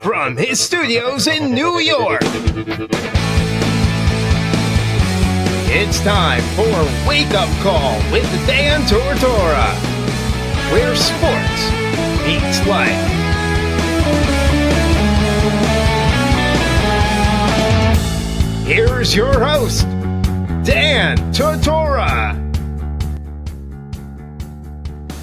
from his studios in New York, it's time for Wake Up Call with Dan Tortora, where sports meets life. Here's your host, Dan Tortora.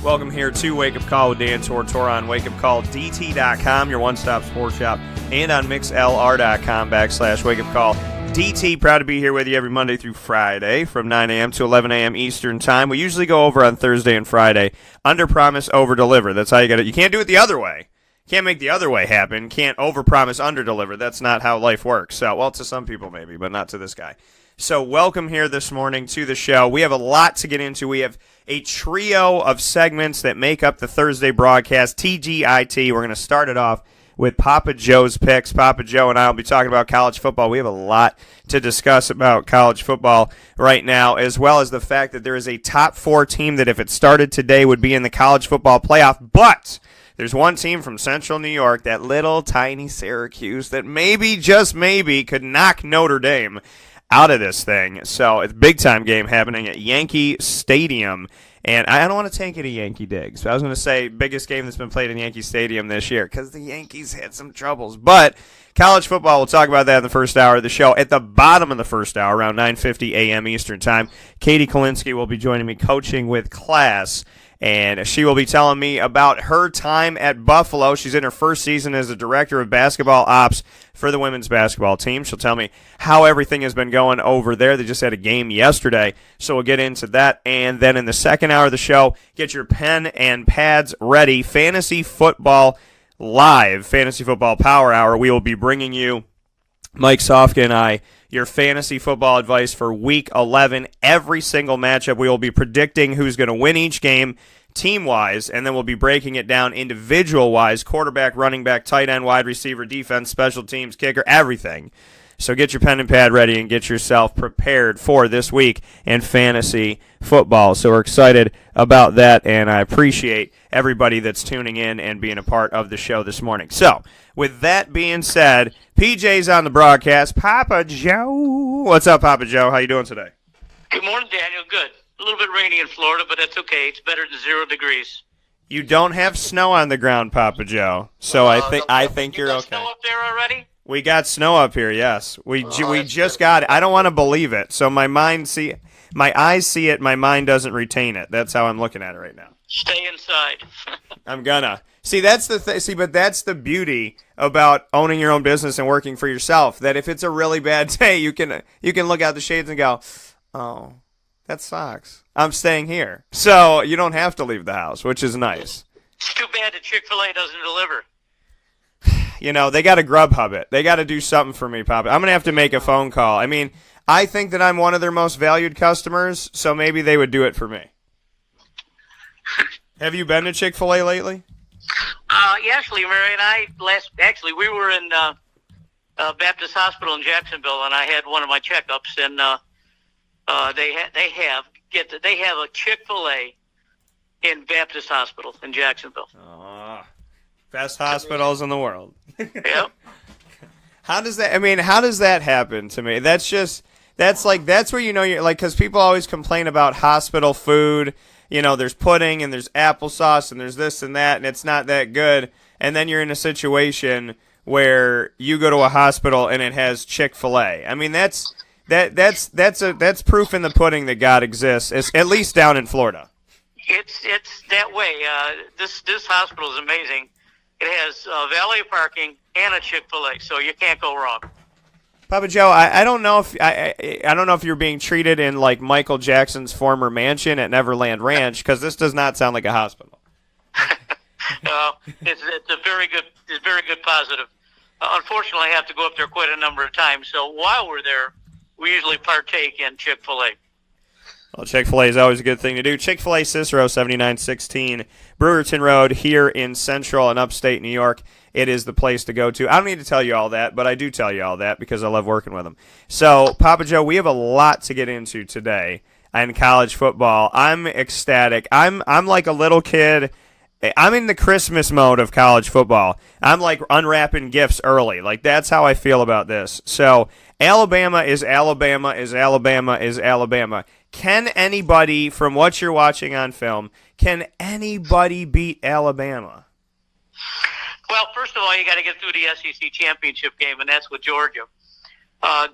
Welcome here to Wake Up Call with Dan Tortora on WakeUpCallDT.com, your one-stop sports shop, and on MixLR.com/WakeUpCall. DT, proud to be here with you every Monday through Friday from 9 a.m. to 11 a.m. Eastern Time. We usually go over on Thursday and Friday. Under promise, over deliver. That's how you got it. You can't do it the other way. Can't make the other way happen. Can't over promise, under deliver. That's not how life works. So, well, to some people maybe, but not to this guy. So welcome here this morning to the show. We have a lot to get into. We have a trio of segments that make up the Thursday broadcast, TGIT. We're going to start it off with Papa Joe's picks. Papa Joe and I will be talking about college football. We have a lot to discuss about college football right now, as well as the fact that there is a top 4 team that if it started today would be in the college football playoff. But there's one team from Central New York, that little tiny Syracuse, that maybe, just maybe, could knock Notre Dame out of this thing. So it's a big-time game happening at Yankee Stadium. And I don't want to tank any Yankee digs. I was going to say biggest game that's been played in Yankee Stadium this year because the Yankees had some troubles. But college football, we'll talk about that in the first hour of the show. At the bottom of the first hour, around 9:50 a.m. Eastern Time, Katie Kolinski will be joining me coaching with class. And she will be telling me about her time at Buffalo. She's in her first season as the director of basketball ops for the women's basketball team. She'll tell me how everything has been going over there. They just had a game yesterday, so we'll get into that. And then in the second hour of the show, get your pen and pads ready. Fantasy Football Live, Fantasy Football Power Hour. We will be bringing you, Mike Sofka and I, your fantasy football advice for Week 11. Every single matchup, we will be predicting who's going to win each game team-wise, and then we'll be breaking it down individual-wise, quarterback, running back, tight end, wide receiver, defense, special teams, kicker, everything. So get your pen and pad ready and get yourself prepared for this week in fantasy football. So we're excited about that, and I appreciate everybody that's tuning in and being a part of the show this morning. So with that being said, PJ's on the broadcast. Papa Joe. What's up, Papa Joe? How you doing today? Good morning, Daniel. Good. A little bit rainy in Florida, but that's okay. It's better than 0 degrees. You don't have snow on the ground, Papa Joe. So I think you're okay. Snow up there already? We got snow up here, yes. We just got it. I don't want to believe it. So my eyes see it, my mind doesn't retain it. That's how I'm looking at it right now. Stay inside. I'm gonna. See, that's the but that's the beauty about owning your own business and working for yourself. That if it's a really bad day, you can look out the shades and go, "Oh, that sucks. I'm staying here." So you don't have to leave the house, which is nice. It's too bad that Chick-fil-A doesn't deliver. You know, they got to Grubhub it. They got to do something for me, Papa. I'm going to have to make a phone call. I mean, I think that I'm one of their most valued customers, so maybe they would do it for me. Have you been to Chick-fil-A lately? Actually, Mary and I, we were in Baptist Hospital in Jacksonville, and I had one of my checkups, and they have a Chick-fil-A in Baptist Hospital in Jacksonville. Best hospitals in the world. Yep. How does that happen to me? That's where you know you're like, because people always complain about hospital food. You know, there's pudding and there's applesauce and there's this and that, and it's not that good. And then you're in a situation where you go to a hospital and it has Chick-fil-A. I mean, that's proof in the pudding that God exists. It's, at least down in Florida. It's that way. This hospital is amazing. It has valet parking and a Chick-fil-A, so you can't go wrong. Papa Joe, I don't know if I don't know if you're being treated in like Michael Jackson's former mansion at Neverland Ranch, because this does not sound like a hospital. It's a very good positive. Unfortunately, I have to go up there quite a number of times. So while we're there, we usually partake in Chick-fil-A. Well, Chick-fil-A is always a good thing to do. Chick-fil-A Cicero, 7916 Brewerton Road here in central and upstate New York. It is the place to go to. I don't need to tell you all that, but I do tell you all that because I love working with them. So, Papa Joe, we have a lot to get into today in college football. I'm ecstatic. I'm like a little kid I'm in the Christmas mode of college football. I'm like unwrapping gifts early. Like, that's how I feel about this. So Alabama is Alabama is Alabama is Alabama. Can anybody, from what you're watching on film, can anybody beat Alabama? Well, first of all, you got to get through the SEC championship game, and that's with Georgia.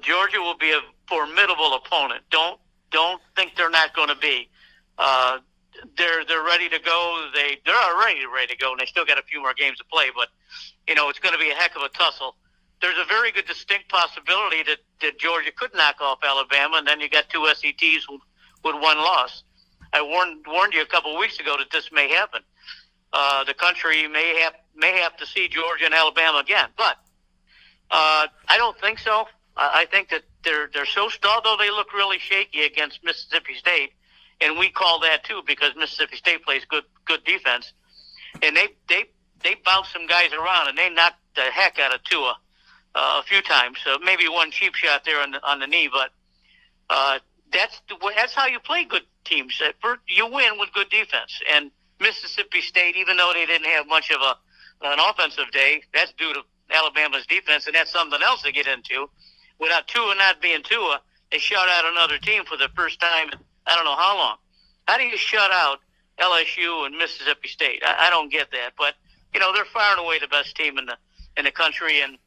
Georgia will be a formidable opponent. Don't think they're not going to be. They're ready to go. They're already ready to go, and they still got a few more games to play. But it's going to be a heck of a tussle. There's a very good distinct possibility that Georgia could knock off Alabama, and then you got two SETs with one loss. I warned you a couple of weeks ago that this may happen. The country may have to see Georgia and Alabama again, but I don't think so. I think that they're so stalled, though they look really shaky against Mississippi State. And we call that too because Mississippi State plays good defense, and they bounce some guys around and they knocked the heck out of Tua a few times. So maybe one cheap shot there on the knee, but that's how you play good teams. You win with good defense. And Mississippi State, even though they didn't have much of an offensive day, that's due to Alabama's defense, and that's something else to get into. Without Tua not being Tua, they shut out another team for the first time in I don't know how long. How do you shut out LSU and Mississippi State? I don't get that. But, they're far and away the best team in the country, and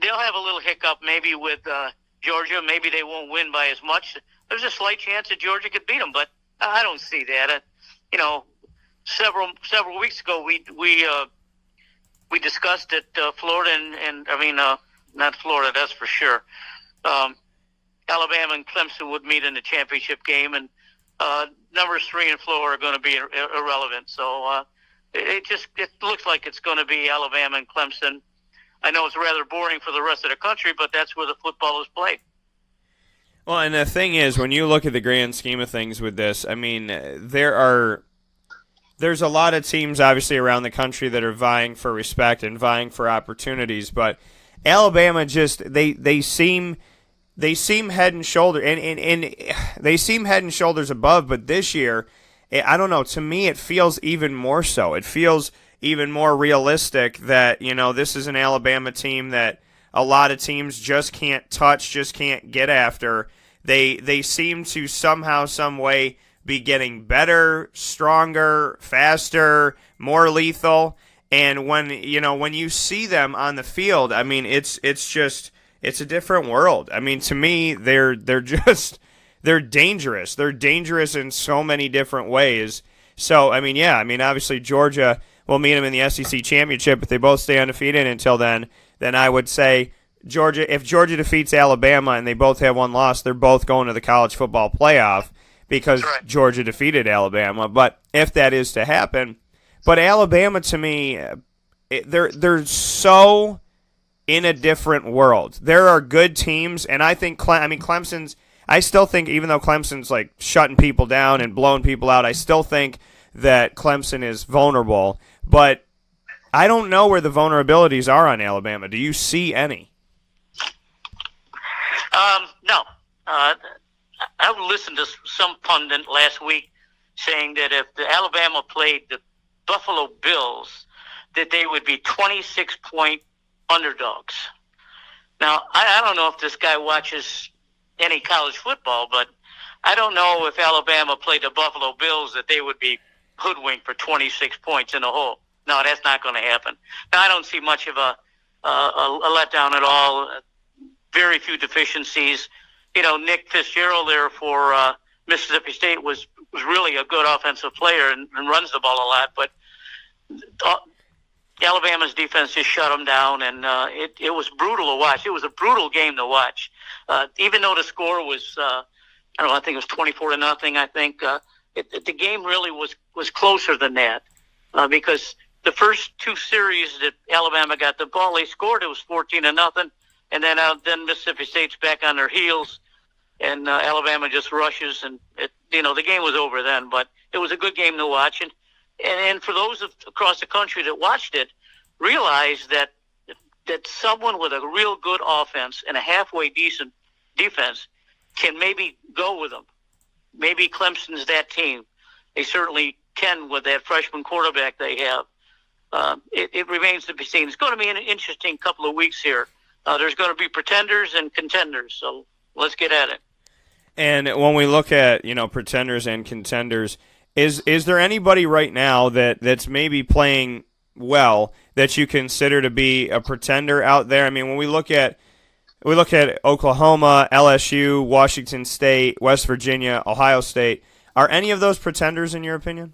they'll have a little hiccup maybe with Georgia. Maybe they won't win by as much. There's a slight chance that Georgia could beat them, but I don't see that. Several weeks ago we discussed that Florida and not Florida, that's for sure. Alabama and Clemson would meet in the championship game, and numbers 3 and 4 are going to be irrelevant. So it looks like it's going to be Alabama and Clemson. I know it's rather boring for the rest of the country, but that's where the football is played. Well, and the thing is, when you look at the grand scheme of things with this, there's a lot of teams obviously around the country that are vying for respect and vying for opportunities, but Alabama just they seem head and shoulder and they seem head and shoulders above, but this year, I don't know, to me it feels even more so. It feels even more realistic that, this is an Alabama team that a lot of teams just can't touch, just can't get after. They seem to somehow, some way be getting better, stronger, faster, more lethal. And when you see them on the field, it's a different world. To me, they're dangerous. They're dangerous in so many different ways. So, obviously Georgia will meet them in the SEC championship. If they both stay undefeated until then I would say if Georgia defeats Alabama and they both have one loss, they're both going to the college football playoff because right. Georgia defeated Alabama. But if that is to happen, but Alabama to me, they're so in a different world. There are good teams, and I think Clemson's. I still think, even though Clemson's like shutting people down and blowing people out, I still think that Clemson is vulnerable. But I don't know where the vulnerabilities are on Alabama. Do you see any? No. I listened to some pundit last week saying that if the Alabama played the Buffalo Bills, that they would be 26-point underdogs. Now, I don't know if this guy watches any college football, but I don't know if Alabama played the Buffalo Bills that they would be hoodwinked for 26 points in a hole. No, that's not going to happen. Now, I don't see much of a letdown at all. Very few deficiencies. Nick Fitzgerald there for Mississippi State was really a good offensive player and runs the ball a lot, but Alabama's defense just shut them down, and it was brutal to watch. It was a brutal game to watch. Even though the score was, I think it was 24-0. I think the game really was closer than that because the first two series that Alabama got the ball, they scored. It was 14-0, and then Mississippi State's back on their heels, and Alabama just rushes, and the game was over then. But it was a good game to watch, and for those across the country that watched it, realized that someone with a real good offense and a halfway decent defense can maybe go with them. Maybe Clemson's that team. They certainly can with that freshman quarterback they have. It remains to be seen. It's going to be an interesting couple of weeks here. There's going to be pretenders and contenders, so let's get at it. And when we look at, pretenders and contenders, is there anybody right now that's maybe playing well that you consider to be a pretender out there? I mean, when we look at Oklahoma, LSU, Washington State, West Virginia, Ohio State, are any of those pretenders in your opinion?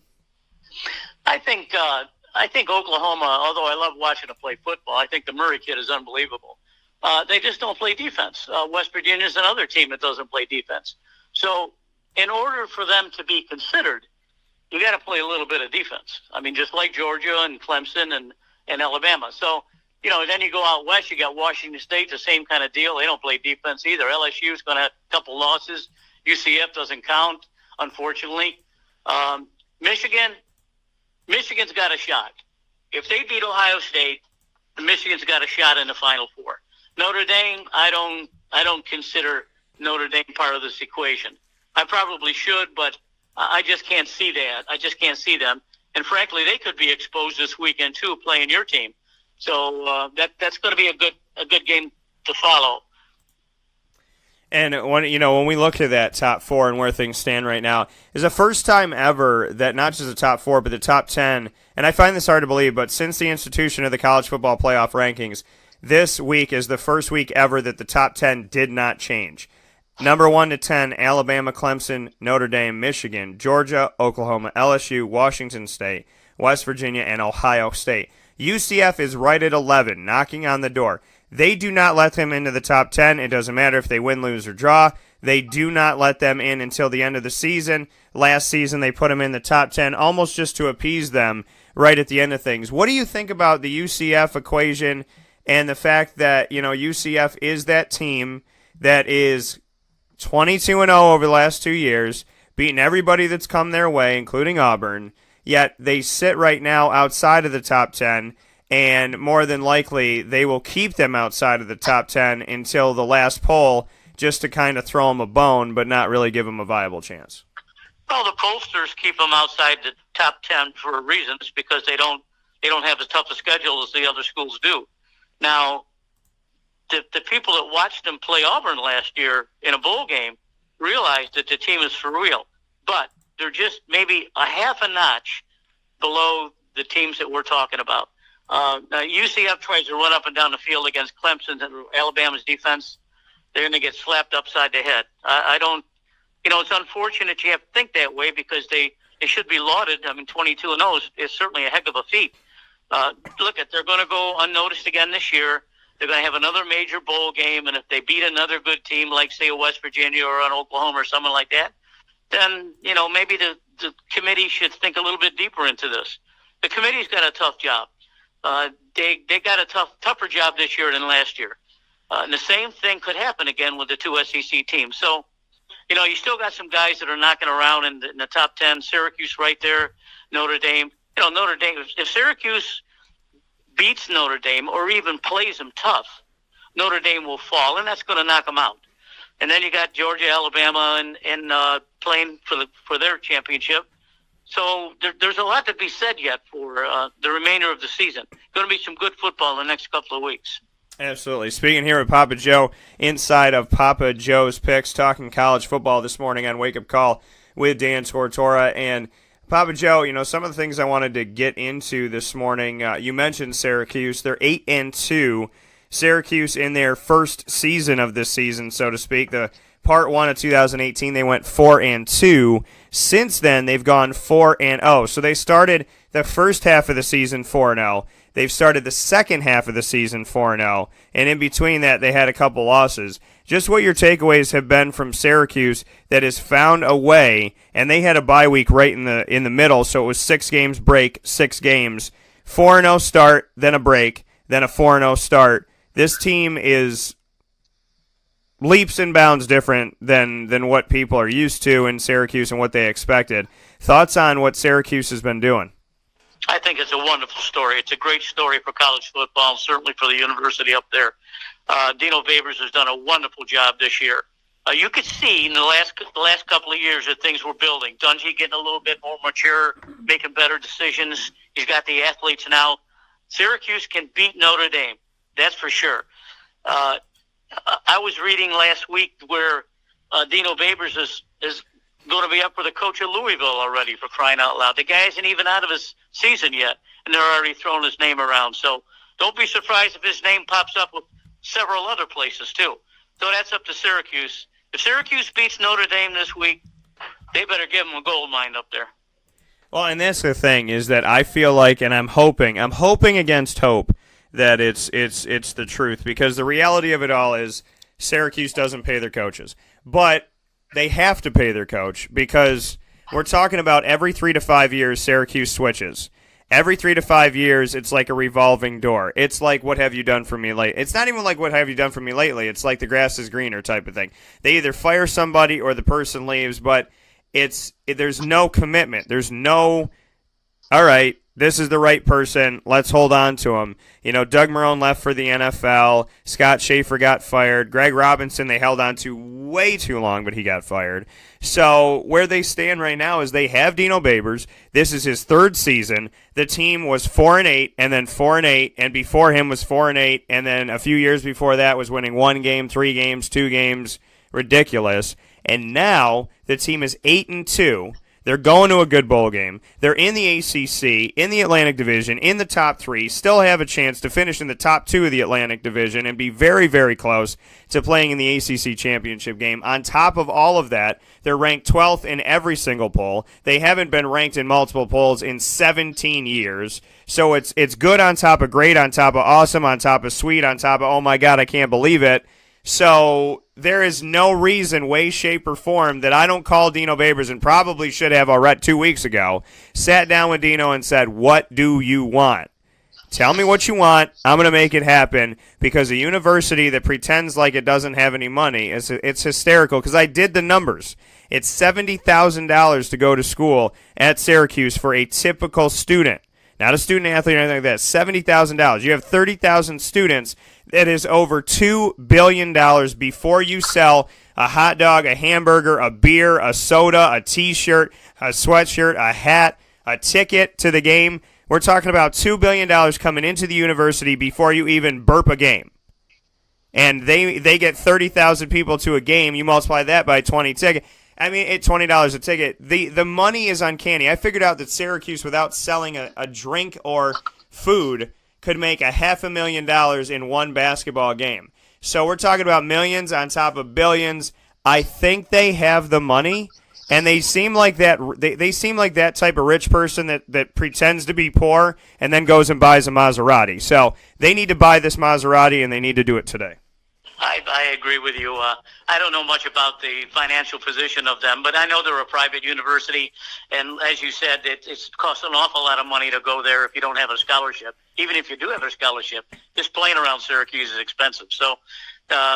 I think Oklahoma, although I love watching them play football, I think the Murray kid is unbelievable. They just don't play defense. West Virginia is another team that doesn't play defense. So in order for them to be considered, you got to play a little bit of defense. I mean, just like Georgia and Clemson and Alabama. So, then you go out west, you got Washington State, the same kind of deal. They don't play defense either. LSU's going to have a couple losses. UCF doesn't count, unfortunately. Michigan's got a shot. If they beat Ohio State, Michigan's got a shot in the Final Four. Notre Dame, I don't consider Notre Dame part of this equation. I probably should, but I just can't see that. I just can't see them. And frankly, they could be exposed this weekend too, playing your team. So that's going to be a good game to follow. And when we look at that top four and where things stand right now, is the first time ever that not just the top four, but the top 10, and I find this hard to believe, but since the institution of the college football playoff rankings, this week is the first week ever that the top 10 did not change. Number 1 to 10, Alabama, Clemson, Notre Dame, Michigan, Georgia, Oklahoma, LSU, Washington State, West Virginia, and Ohio State. UCF is right at 11, knocking on the door. They do not let them into the top 10. It doesn't matter if they win, lose, or draw. They do not let them in until the end of the season. Last season, they put them in the top 10 almost just to appease them right at the end of things. What do you think about the UCF equation and the fact that, UCF is that team that is 22-0 over the last 2 years, beating everybody that's come their way, including Auburn, yet they sit right now outside of the top 10, and more than likely they will keep them outside of the top 10 until the last poll just to kind of throw them a bone but not really give them a viable chance? Well, the pollsters keep them outside the top 10 for reasons because they don't have as tough a schedule as the other schools do. Now, the people that watched them play Auburn last year in a bowl game realized that the team is for real, but they're just maybe a half a notch below the teams that we're talking about. Now, UCF tries to run up and down the field against Clemson and Alabama's defense. They're going to get slapped upside the head. I don't, it's unfortunate you have to think that way because they should be lauded. I mean, 22-0 is certainly a heck of a feat. They're going to go unnoticed again this year. They're going to have another major bowl game, and if they beat another good team like, say, a West Virginia or an Oklahoma or someone like that, then, maybe the committee should think a little bit deeper into this. The committee's got a tough job. They got a tougher job this year than last year. And the same thing could happen again with the two SEC teams. So, you still got some guys that are knocking around in the top 10. Syracuse right there, Notre Dame. Notre Dame, if Syracuse beats Notre Dame or even plays them tough, Notre Dame will fall, and that's going to knock them out. And then you got Georgia, Alabama, and playing for their championship. So there's a lot to be said yet for the remainder of the season. Going to be some good football in the next couple of weeks. Absolutely. Speaking here with Papa Joe, inside of Papa Joe's Picks, talking college football this morning on Wake Up Call with Dan Tortora. And Papa Joe, some of the things I wanted to get into this morning, you mentioned Syracuse. They're 8-2. Syracuse in their first season of this season, so to speak. The part 1 of 2018, they went 4-2. Since then, they've gone 4-0. So they started the first half of the season 4-0. They've started the second half of the season 4-0. And in between that, they had a couple losses. Just what your takeaways have been from Syracuse that has found a way, and they had a bye week right in the middle, so it was 6 games break, 6 games. 4-0 start, then a break, then a 4-0 start. This team is leaps and bounds different than what people are used to in Syracuse and what they expected. Thoughts on what Syracuse has been doing? I think it's a wonderful story. It's a great story for college football, and certainly for the university up there. Dino Babers has done a wonderful job this year. You could see in the last couple of years that things were building. Dungy getting a little bit more mature, making better decisions. He's got the athletes now. Syracuse can beat Notre Dame. That's for sure. I was reading last week where Dino Babers is going to be up for the coach of Louisville already, for crying out loud. The guy isn't even out of his season yet, and they're already throwing his name around. So don't be surprised if his name pops up with several other places too. So that's up to Syracuse. If Syracuse beats Notre Dame this week, they better give them a gold mine up there. Well, and that's the thing, is that I feel like, and I'm hoping against hope that it's the truth, because the reality of it all is Syracuse doesn't pay their coaches. But they have to pay their coach, because we're talking about every 3 to 5 years Syracuse switches. Every 3 to 5 years, it's like a revolving door. It's like, what have you done for me lately? It's not even like, what have you done for me lately? It's like the grass is greener type of thing. They either fire somebody or the person leaves, but there's no commitment. There's no, all right, this is the right person, let's hold on to him. You know, Doug Marrone left for the NFL. Scott Schaefer got fired. Greg Robinson they held on to way too long, but he got fired. So where they stand right now is they have Dino Babers. This is his third season. The team was 4-8, and then 4-8, and before him was 4-8, and then a few years before that was winning 1 game, 3 games, 2 games. Ridiculous. And now the team is 8-2. They're going to a good bowl game. They're in the ACC, in the Atlantic Division, in the top 3, still have a chance to finish in the top 2 of the Atlantic Division and be very, very close to playing in the ACC championship game. On top of all of that, they're ranked 12th in every single poll. They haven't been ranked in multiple polls in 17 years. So it's good on top of great, on top of awesome, on top of sweet, on top of, oh my God, I can't believe it. So there is no reason, way, shape, or form that I don't call Dino Babers, and probably should have already 2 weeks ago, sat down with Dino and said, what do you want? Tell me what you want. I'm going to make it happen, because a university that pretends like it doesn't have any money, it's hysterical, because I did the numbers. It's $70,000 to go to school at Syracuse for a typical student. Not a student athlete or anything like that. $70,000. You have 30,000 students. That is over $2 billion before you sell a hot dog, a hamburger, a beer, a soda, a T-shirt, a sweatshirt, a hat, a ticket to the game. We're talking about $2 billion coming into the university before you even burp a game. And they get 30,000 people to a game. You multiply that by 20 tickets. I mean, it's $20 a ticket. The money is uncanny. I figured out that Syracuse, without selling a drink or food, could make $500,000 in one basketball game. So we're talking about millions on top of billions. I think they have the money, and they seem like that. They seem like that type of rich person that pretends to be poor and then goes and buys a Maserati. So they need to buy this Maserati, and they need to do it today. I agree with you. I don't know much about the financial position of them, but I know they're a private university, and as you said, it costs an awful lot of money to go there if you don't have a scholarship. Even if you do have a scholarship, just playing around Syracuse is expensive. So, they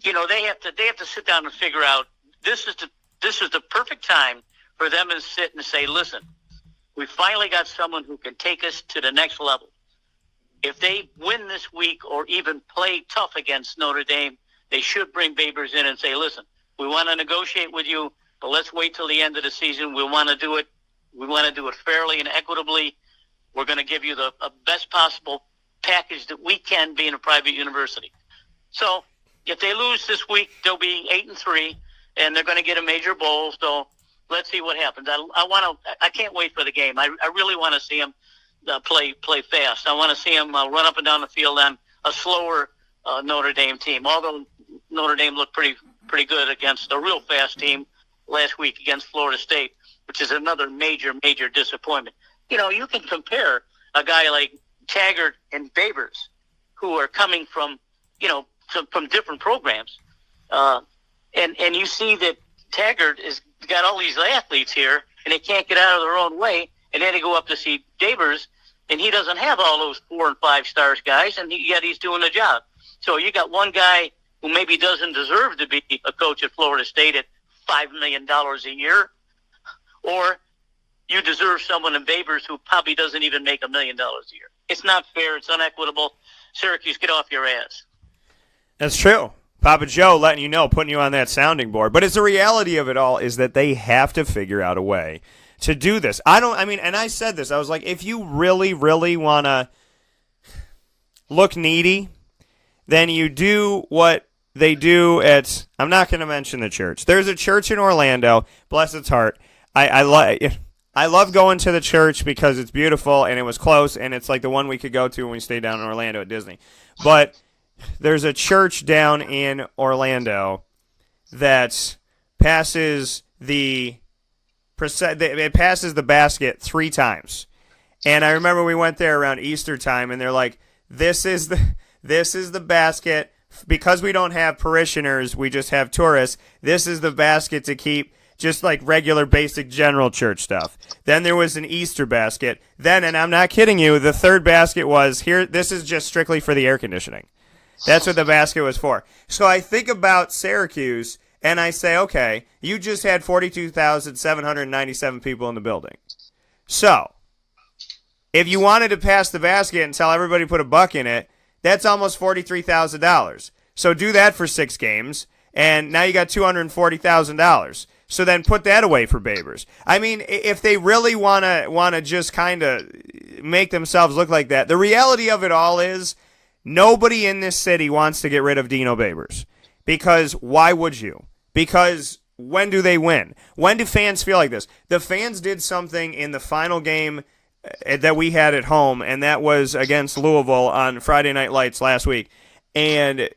have to sit down and figure out this is the perfect time for them to sit and say, listen, we finally got someone who can take us to the next level. If they win this week or even play tough against Notre Dame, they should bring Babers in and say, listen, we want to negotiate with you, but let's wait till the end of the season. We want to do it fairly and equitably. We're going to give you the best possible package that we can, being a private university. So if they lose this week, they'll be 8-3, and they're going to get a major bowl. So let's see what happens. I can't wait for the game. I really want to see them play fast. I want to see them run up and down the field on a slower Notre Dame team. Although Notre Dame looked pretty good against a real fast team last week against Florida State, which is another major disappointment. You can compare a guy like Taggart and Babers, who are coming from from different programs, and you see that Taggart has got all these athletes here, and they can't get out of their own way, and then they go up to see Babers, and he doesn't have all those 4 and 5 stars guys, and yet he's doing the job. So you got one guy who maybe doesn't deserve to be a coach at Florida State at $5 million a year, or you deserve someone in Babers who probably doesn't even make $1 million a year. It's not fair. It's unequitable. Syracuse, get off your ass. That's true. Papa Joe letting you know, putting you on that sounding board. But it's the reality of it all is that they have to figure out a way to do this. And I said this. I was like, if you really, really want to look needy, then you do what they do at, I'm not going to mention the church. There's a church in Orlando, bless its heart. I love going to the church because it's beautiful and it was close, and it's like the one we could go to when we stayed down in Orlando at Disney. But there's a church down in Orlando that passes the basket 3 times. And I remember we went there around Easter time, and they're like, this is the basket. Because we don't have parishioners, we just have tourists. This is the basket to keep just like regular basic general church stuff. Then there was an Easter basket. Then, and I'm not kidding you, the third basket was here. This is just strictly for the air conditioning. That's what the basket was for. So I think about Syracuse, and I say, okay, you just had 42,797 people in the building. So if you wanted to pass the basket and tell everybody to put a buck in it, that's almost $43,000. So do that for 6 games, and now you got $240,000. So then put that away for Babers. I mean, if they really want to just kind of make themselves look like that, the reality of it all is nobody in this city wants to get rid of Dino Babers. Because why would you? Because when do they win? When do fans feel like this? The fans did something in the final game that we had at home, and that was against Louisville on Friday Night Lights last week. And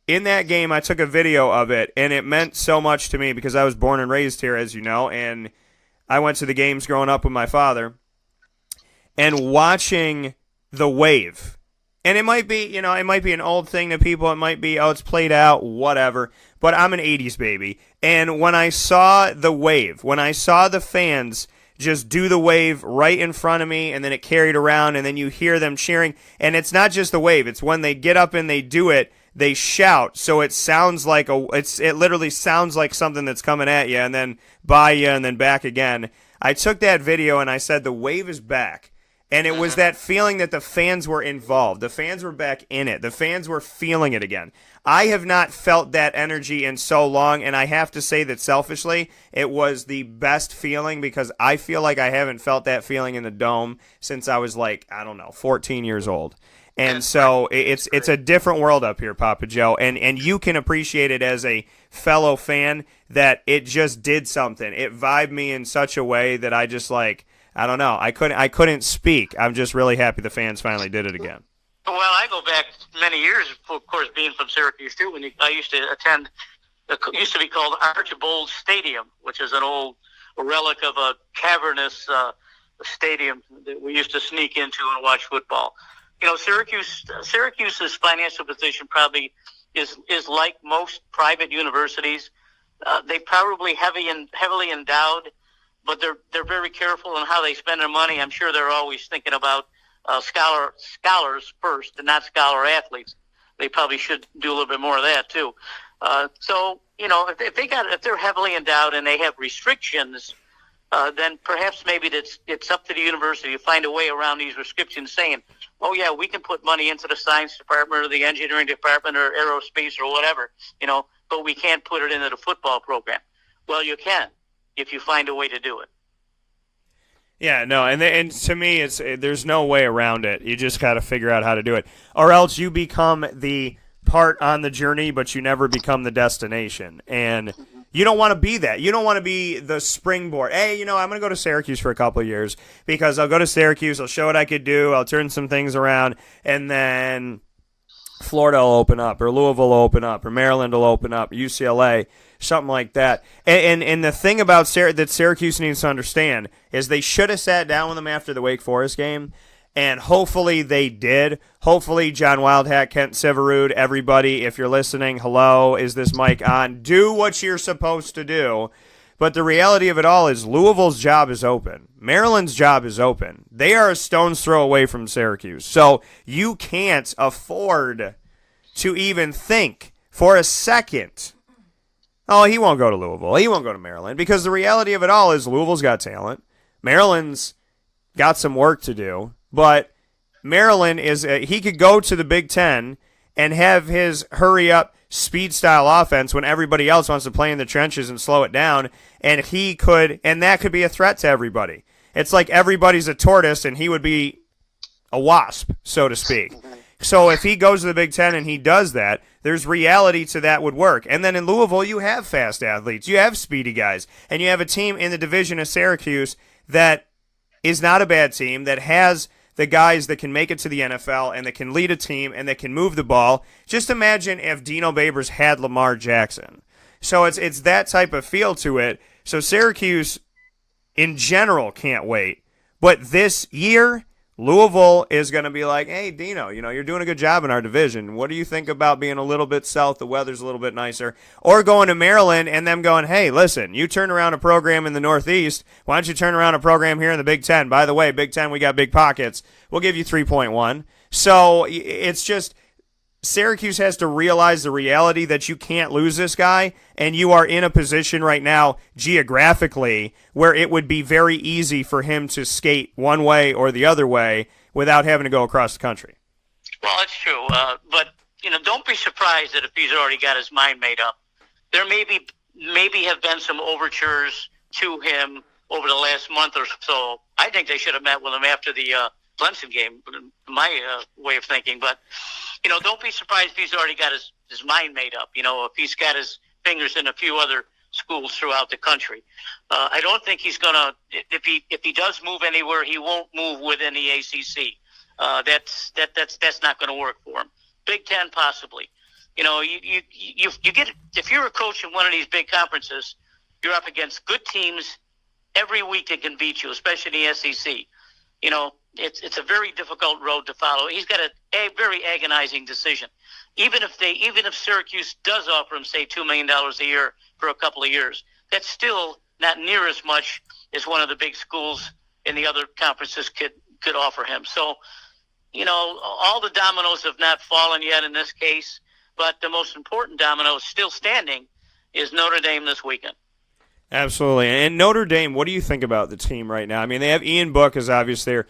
in that game, I took a video of it, and it meant so much to me because I was born and raised here, as you know, and I went to the games growing up with my father. And watching the wave, and it might be an old thing to people, it might be, oh, it's played out, whatever, but I'm an 80s baby. And when I saw the wave, when I saw the fans just do the wave right in front of me, and then it carried around, and then you hear them cheering. And it's not just the wave. It's when they get up and they do it, they shout. So it sounds like it literally sounds like something that's coming at you and then by you and then back again. I took that video and I said the wave is back. And it was that feeling that the fans were involved. The fans were back in it. The fans were feeling it again. I have not felt that energy in so long, and I have to say that selfishly, it was the best feeling because I feel like I haven't felt that feeling in the Dome since I was 14 years old. And so it's a different world up here, Papa Joe, and you can appreciate it as a fellow fan that it just did something. It vibed me in such a way that I just I don't know. I couldn't speak. I'm just really happy the fans finally did it again. Well, I go back many years, of course, being from Syracuse too. When I used to attend, it used to be called Archibald Stadium, which is a relic of a cavernous stadium that we used to sneak into and watch football. You know, Syracuse's financial position probably is like most private universities. They probably heavily endowed, but they're very careful in how they spend their money. I'm sure they're always thinking about scholars first and not scholar athletes. They probably should do a little bit more of that too. So if they're heavily endowed and they have restrictions, then perhaps maybe it's up to the university to find a way around these restrictions, saying, oh yeah, we can put money into the science department or the engineering department or aerospace or whatever, but we can't put it into the football program. Well, you can if you find a way to do it. Yeah, no, and to me, there's no way around it. You just got to figure out how to do it, or else you become the part on the journey, but you never become the destination. And you don't want to be that. You don't want to be the springboard. Hey, I'm going to go to Syracuse for a couple of years because I'll go to Syracuse, I'll show what I could do, I'll turn some things around, and then Florida will open up, or Louisville will open up, or Maryland will open up, UCLA, something like that. And the thing about that Syracuse needs to understand is they should have sat down with them after the Wake Forest game, and hopefully they did. Hopefully John Wildhat, Kent Severud, everybody, if you're listening, hello, is this mic on? Do what you're supposed to do. But the reality of it all is Louisville's job is open. Maryland's job is open. They are a stone's throw away from Syracuse. So you can't afford to even think for a second, oh, he won't go to Louisville, he won't go to Maryland, because the reality of it all is Louisville's got talent. Maryland's got some work to do, but Maryland he could go to the Big Ten and have his hurry-up speed-style offense when everybody else wants to play in the trenches and slow it down, and that could be a threat to everybody. It's like everybody's a tortoise, and he would be a wasp, so to speak. So if he goes to the Big Ten and he does that, there's reality to that would work. And then in Louisville, you have fast athletes. You have speedy guys. And you have a team in the division of Syracuse that is not a bad team, that has the guys that can make it to the NFL and that can lead a team and that can move the ball. Just imagine if Dino Babers had Lamar Jackson. So it's that type of feel to it. So Syracuse, in general, can't wait. But this year, Louisville is going to be like, hey, Dino, you're doing a good job in our division. What do you think about being a little bit south? The weather's a little bit nicer. Or going to Maryland and them going, hey, listen, you turn around a program in the Northeast. Why don't you turn around a program here in the Big Ten? By the way, Big Ten, we got big pockets. We'll give you 3.1. So it's just Syracuse has to realize the reality that you can't lose this guy, and you are in a position right now geographically where it would be very easy for him to skate one way or the other way without having to go across the country. Well, that's true. But, don't be surprised that if he's already got his mind made up. There maybe have been some overtures to him over the last month or so. I think they should have met with him after the Clemson game, my way of thinking. But, don't be surprised if he's already got his mind made up, if he's got his fingers in a few other schools throughout the country. I don't think he's going to, if he does move anywhere, he won't move within the ACC. That's not going to work for him. Big Ten, possibly. You get, if you're a coach in one of these big conferences, you're up against good teams every week that can beat you, especially in the SEC. It's a very difficult road to follow. He's got a very agonizing decision. Even if Syracuse does offer him, say, $2 million a year for a couple of years, that's still not near as much as one of the big schools in the other conferences could offer him. So, all the dominoes have not fallen yet in this case, but the most important domino still standing is Notre Dame this weekend. Absolutely. And Notre Dame, what do you think about the team right now? I mean, they have Ian Book as obviously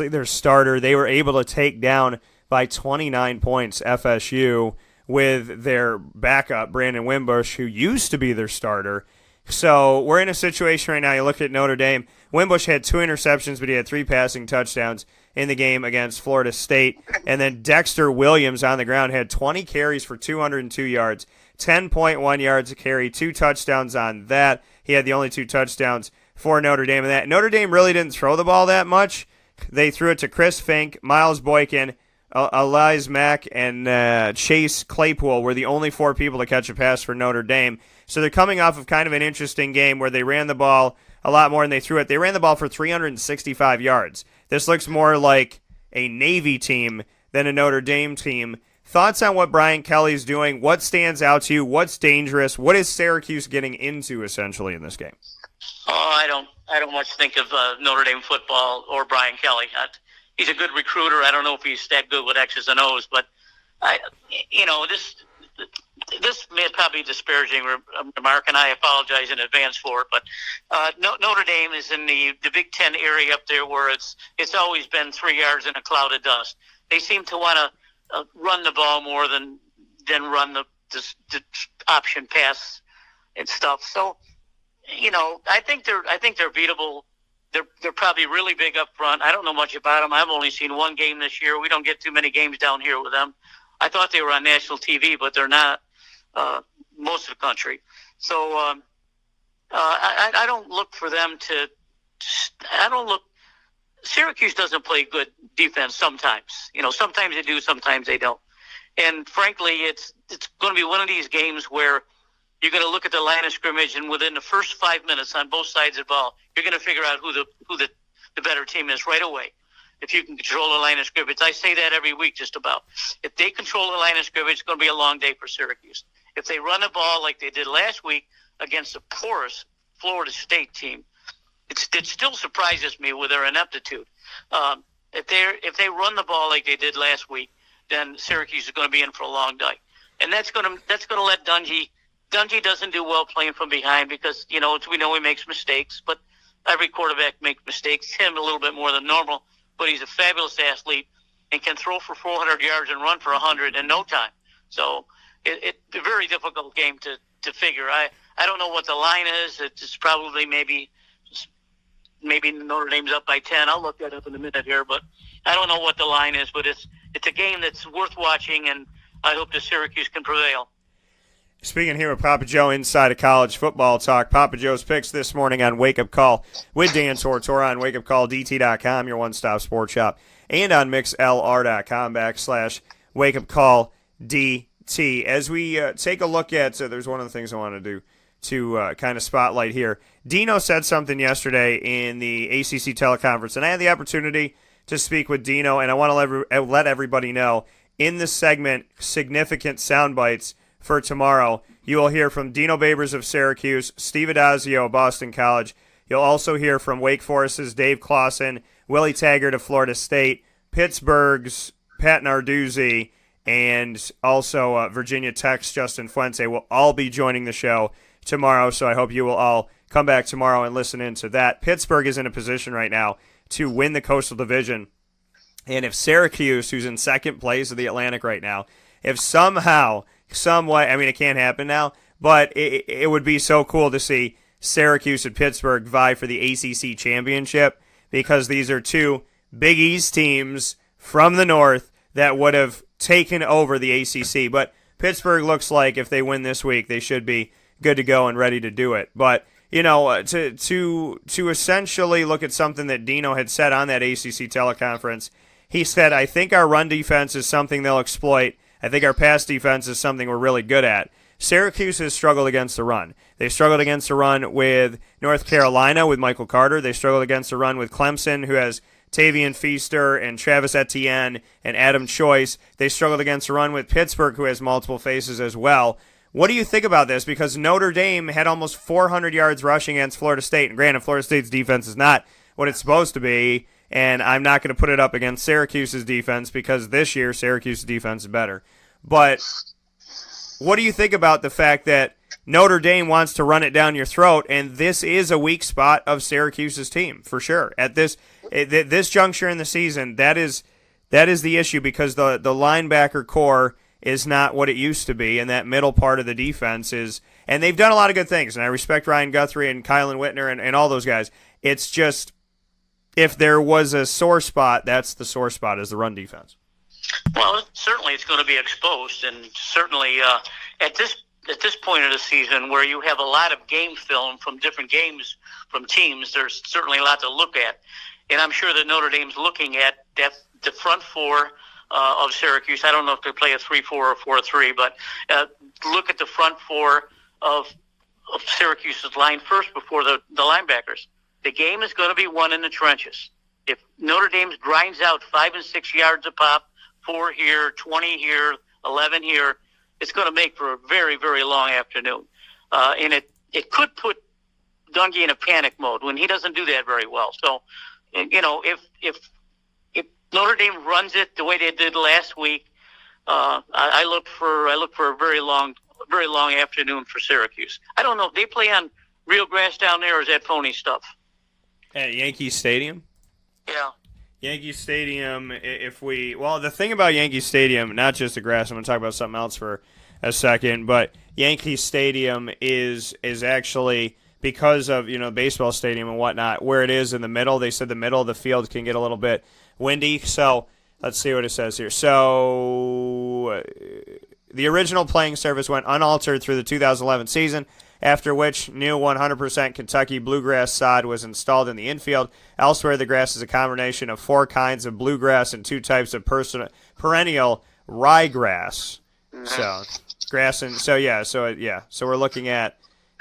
their starter. They were able to take down by 29 points FSU with their backup, Brandon Wimbush, who used to be their starter. So we're in a situation right now. You look at Notre Dame. Wimbush had 2 interceptions, but he had 3 passing touchdowns in the game against Florida State. And then Dexter Williams on the ground had 20 carries for 202 yards, 10.1 yards a carry, 2 touchdowns on that. He had the only 2 touchdowns for Notre Dame. And that Notre Dame really didn't throw the ball that much. They threw it to Chris Fink, Miles Boykin, Elias Mack, and Chase Claypool were the only 4 people to catch a pass for Notre Dame. So they're coming off of kind of an interesting game where they ran the ball a lot more than they threw it. They ran the ball for 365 yards. This looks more like a Navy team than a Notre Dame team. Thoughts on what Brian Kelly's doing? What stands out to you? What's dangerous? What is Syracuse getting into essentially in this game? Oh, I don't much think of Notre Dame football or Brian Kelly. He's a good recruiter. I don't know if he's that good with X's and O's, but this may probably be a disparaging remark, and I apologize in advance for it. But Notre Dame is in the Big Ten area up there where it's always been 3 yards in a cloud of dust. They seem to want to run the ball more than run the option pass and stuff. So, I think they're beatable. They're probably really big up front. I don't know much about them. I've only seen one game this year. We don't get too many games down here with them. I thought they were on national TV, but they're not most of the country. So I don't look for them to – Syracuse doesn't play good defense sometimes. Sometimes they do, sometimes they don't. And, frankly, it's going to be one of these games where you're going to look at the line of scrimmage, and within the first 5 minutes on both sides of the ball, you're going to figure out who the better team is right away. If you can control the line of scrimmage. I say that every week just about. If they control the line of scrimmage, it's going to be a long day for Syracuse. If they run the ball like they did last week against a porous Florida State team, it still surprises me with their ineptitude. If they run the ball like they did last week, then Syracuse is going to be in for a long day. And that's going to let Dungy doesn't do well playing from behind because, we know he makes mistakes, but every quarterback makes mistakes, him a little bit more than normal, but he's a fabulous athlete, and can throw for 400 yards and run for 100 in no time. So it's a very difficult game to figure. I don't know what the line is. It's probably maybe Notre Dame's up by 10. I'll look that up in a minute here, but I don't know what the line is. But it's a game that's worth watching, and I hope that Syracuse can prevail. Speaking here with Papa Joe inside of college football talk, Papa Joe's picks this morning on Wake Up Call with Dan Tortora on WakeUpCallDT.com, your one-stop sports shop, and on MixLR.com/WakeUpCallDT. As we take a look at, there's one of the things I want to do to kind of spotlight here. Dino said something yesterday in the ACC teleconference, and I had the opportunity to speak with Dino, and I want to let everybody know in this segment, significant sound bites for tomorrow. You will hear from Dino Babers of Syracuse, Steve Adazio of Boston College. You'll also hear from Wake Forest's Dave Clausen, Willie Taggart of Florida State, Pittsburgh's Pat Narduzzi, and also Virginia Tech's Justin Fuente will all be joining the show tomorrow, so I hope you will all come back tomorrow and listen in to that. Pittsburgh is in a position right now to win the Coastal Division, and if Syracuse, who's in second place of the Atlantic right now, if somehow, some way, I mean, it can't happen now, but it would be so cool to see Syracuse and Pittsburgh vie for the ACC championship, because these are two Big East teams from the North that would have taken over the ACC. But Pittsburgh looks like if they win this week, they should be good to go and ready to do it. But, you know, to essentially look at something that Dino had said on that ACC teleconference, he said, I think our run defense is something they'll exploit. I think our pass defense is something we're really good at. Syracuse has struggled against the run. They struggled against the run with North Carolina with Michael Carter. They struggled against the run with Clemson, who has Tavian Feaster and Travis Etienne and Adam Choice. They struggled against the run with Pittsburgh, who has multiple faces as well. What do you think about this? Because Notre Dame had almost 400 yards rushing against Florida State. And granted, Florida State's defense is not what it's supposed to be. And I'm not going to put it up against Syracuse's defense because this year Syracuse's defense is better. But what do you think about the fact that Notre Dame wants to run it down your throat, and this is a weak spot of Syracuse's team for sure at this juncture in the season? That is the issue, because the linebacker core is not what it used to be, and that middle part of the defense is. And they've done a lot of good things, and I respect Ryan Guthrie and Kylan Whitner and all those guys. It's just, if there was a sore spot, that's the sore spot, is the run defense. Well, certainly it's going to be exposed, and certainly at this point of the season, where you have a lot of game film from different games from teams, there's certainly a lot to look at. And I'm sure that Notre Dame's looking at the front four of Syracuse. I don't know if they play a 3-4 or 4-3, but look at the front four of Syracuse's line first before the linebackers. The game is going to be won in the trenches. If Notre Dame grinds out 5 and 6 yards a pop, 4 here, 20 here, 11 here, it's going to make for a very, very long afternoon. And it could put Dungy in a panic mode when he doesn't do that very well. So, you know, if Notre Dame runs it the way they did last week, I look for a very long afternoon for Syracuse. I don't know if they play on real grass down there, or is that phony stuff? At Yankee Stadium? Yeah. Yankee Stadium, the thing about Yankee Stadium, not just the grass, I'm going to talk about something else for a second, but Yankee Stadium is actually, because of, you know, baseball stadium and whatnot, where it is in the middle. They said the middle of the field can get a little bit windy, so let's see what it says here. So the original playing surface went unaltered through the 2011 season, after which new 100% Kentucky bluegrass sod was installed in the infield. Elsewhere, the grass is a combination of 4 kinds of bluegrass and 2 types of perennial ryegrass. So we're looking at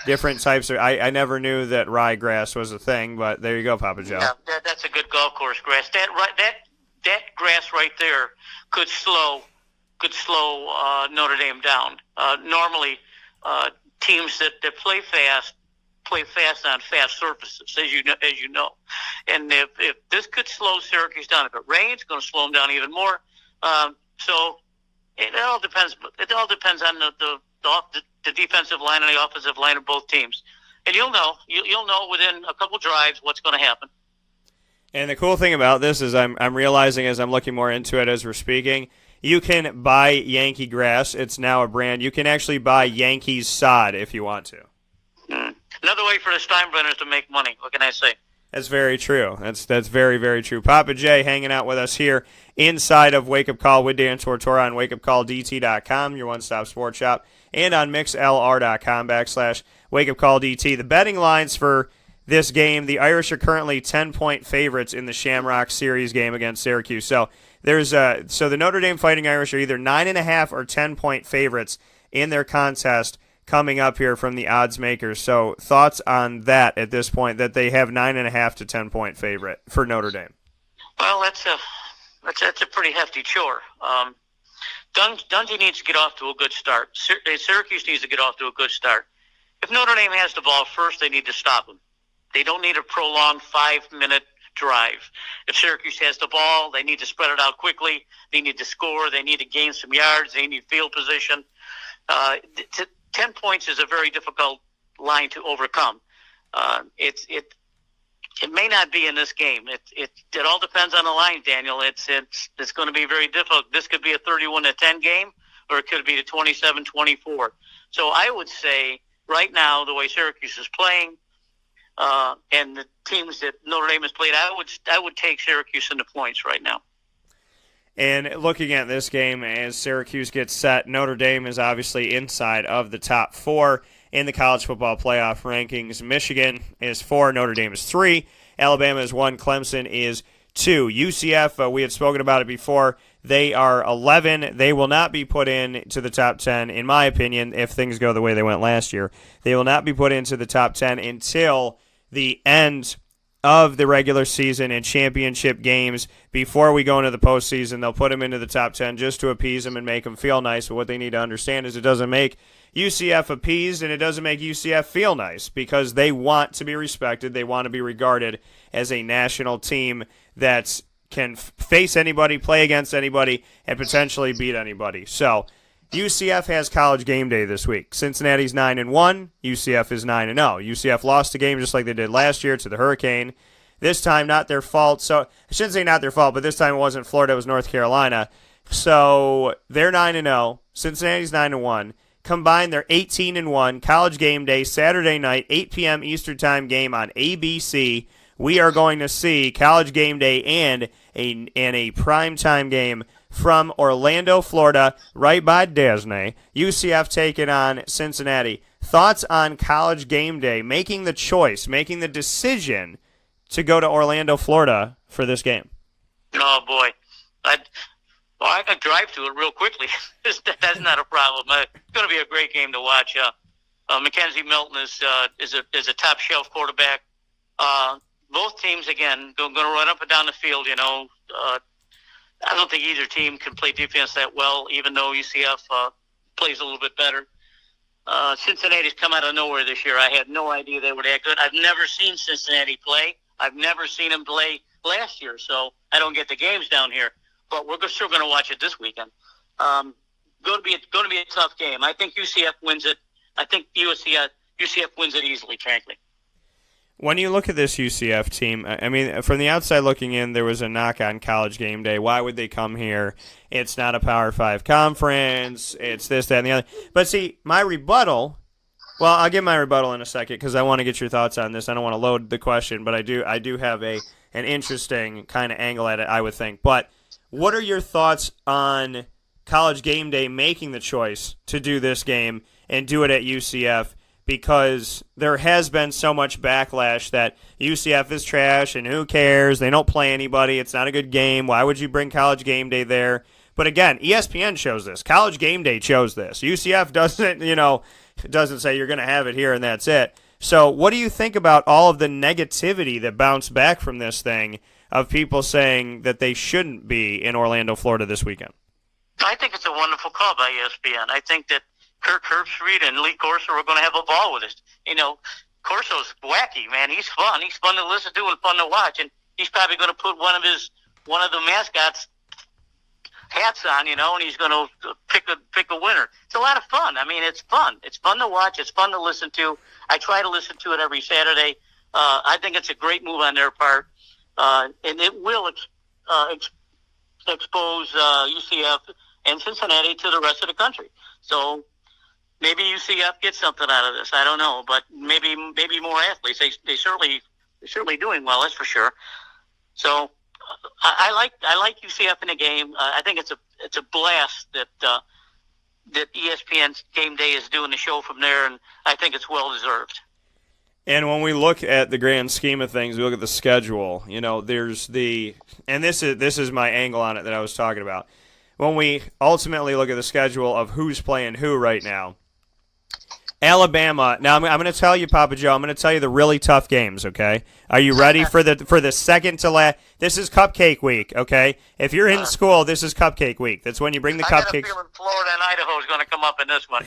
different types of. I never knew that ryegrass was a thing, but there you go, Papa Joe. Yeah, that's a good golf course grass. That grass right there could slow Notre Dame down. Normally, teams that play fast on fast surfaces, as you know. And if this could slow Syracuse down, if it rains, it's going to slow them down even more. So it all depends. It all depends on the defensive line and the offensive line of both teams. And you'll know within a couple drives what's going to happen. And the cool thing about this is I'm realizing as I'm looking more into it as we're speaking, you can buy Yankee grass. It's now a brand. You can actually buy Yankees sod if you want to. Another way for the Steinbrenners to make money. What can I say? That's very true. That's very, very true. Papa J hanging out with us here inside of Wake Up Call with Dan Tortora on WakeUpCallDT.com, your one-stop sports shop, and on MixLR.com/WakeUpCallDT. The betting lines for this game, the Irish are currently 10-point favorites in the Shamrock Series game against Syracuse. So the Notre Dame Fighting Irish are either 9.5 or 10-point favorites in their contest coming up here from the odds makers. So thoughts on that at this point, that they have 9.5 to 10-point favorite for Notre Dame? Well, that's a pretty hefty chore. Dungey needs to get off to a good start. Syracuse needs to get off to a good start. If Notre Dame has the ball first, they need to stop them. They don't need a prolonged 5-minute drive. If Syracuse has the ball, they need to spread it out quickly. They need to score. They need to gain some yards. They need field position. 10 points is a very difficult line to overcome. It may not be in this game. It all depends on the line, Daniel. It's going to be very difficult. This could be a 31-10 game, or it could be a 27-24. So I would say right now, the way Syracuse is playing, and the teams that Notre Dame has played, I would take Syracuse in the points right now. And looking at this game as Syracuse gets set, Notre Dame is obviously inside of the top 4 in the college football playoff rankings. Michigan is 4, Notre Dame is 3, Alabama is 1, Clemson is 2. UCF, we had spoken about it before, they are 11. They will not be put in to the top 10, in my opinion, if things go the way they went last year. They will not be put into the top 10 until the end of the regular season and championship games. Before we go into the postseason, they'll put them into the top 10 just to appease them and make them feel nice. But what they need to understand is it doesn't make UCF appeased and it doesn't make UCF feel nice, because they want to be respected. They want to be regarded as a national team that can face anybody, play against anybody, and potentially beat anybody. So UCF has College Game Day this week. Cincinnati's 9-1. UCF is 9-0. UCF lost the game just like they did last year to the Hurricane. This time, not their fault. So I shouldn't say not their fault, but this time it wasn't Florida, it was North Carolina. So they're 9-0. Cincinnati's 9-1. Combined, they're 18-1. College Game Day, Saturday night, 8 p.m. Eastern Time game on ABC. We are going to see College Game Day and a primetime game from Orlando, Florida, right by Disney. UCF taking on Cincinnati. Thoughts on College Game Day, making the choice, making the decision to go to Orlando, Florida for this game? Oh, boy. I could drive to it real quickly. That's not a problem. It's going to be a great game to watch. Mackenzie Milton is a top-shelf quarterback. Both teams, again, going to run up and down the field, I don't think either team can play defense that well, even though UCF plays a little bit better. Cincinnati's come out of nowhere this year. I had no idea they were that good. I've never seen Cincinnati play. I've never seen them play last year, so I don't get the games down here. But we're still going to watch it this weekend. Going to be a tough game. I think UCF wins it. I think UCF wins it easily, frankly. When you look at this UCF team, I mean, from the outside looking in, there was a knock on College Game Day. Why would they come here? It's not a Power 5 conference. It's this, that, and the other. But see, my rebuttal, well, I'll give my rebuttal in a second because I want to get your thoughts on this. I don't want to load the question, but I do have an interesting kind of angle at it, I would think. But what are your thoughts on College Game Day making the choice to do this game and do it at UCF? Because there has been so much backlash that UCF is trash and who cares? They don't play anybody. It's not a good game. Why would you bring College Game Day there? But again, ESPN shows this. College Game Day chose this. UCF doesn't say you're going to have it here and that's it. So what do you think about all of the negativity that bounced back from this thing of people saying that they shouldn't be in Orlando, Florida this weekend? I think it's a wonderful call by ESPN. I think that Kirk Herbstreit and Lee Corso are going to have a ball with us. Corso's wacky, man. He's fun. He's fun to listen to and fun to watch. And he's probably going to put one of the mascots hats on, and he's going to pick a winner. It's a lot of fun. I mean, it's fun. It's fun to watch. It's fun to listen to. I try to listen to it every Saturday. I think it's a great move on their part. and it will expose UCF and Cincinnati to the rest of the country. So maybe UCF gets something out of this. I don't know, but maybe more athletes. They're certainly doing well. That's for sure. So I like UCF in the game. I think it's a blast that ESPN's Game Day is doing the show from there, and I think it's well deserved. And when we look at the grand scheme of things, we look at the schedule. There's and this is my angle on it that I was talking about. When we ultimately look at the schedule of who's playing who right now, Alabama. Now I'm going to tell you, Papa Joe. I'm going to tell you the really tough games. Okay, are you ready for the second to last? This is Cupcake Week. Okay, if you're in school, this is Cupcake Week. That's when you bring the cupcakes. I got a feeling Florida and Idaho is going to come up in this one.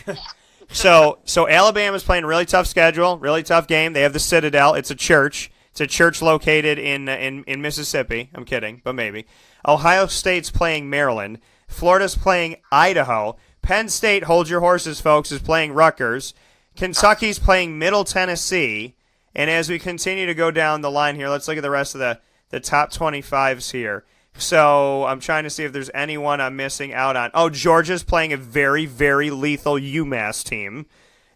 So Alabama's playing a really tough schedule, really tough game. They have the Citadel. It's a church. It's a church located in Mississippi. I'm kidding, but maybe. Ohio State's playing Maryland. Florida's playing Idaho. Penn State, hold your horses, folks, is playing Rutgers. Kentucky's playing Middle Tennessee. And as we continue to go down the line here, let's look at the rest of the top 25s here. So I'm trying to see if there's anyone I'm missing out on. Oh, Georgia's playing a very, very lethal UMass team.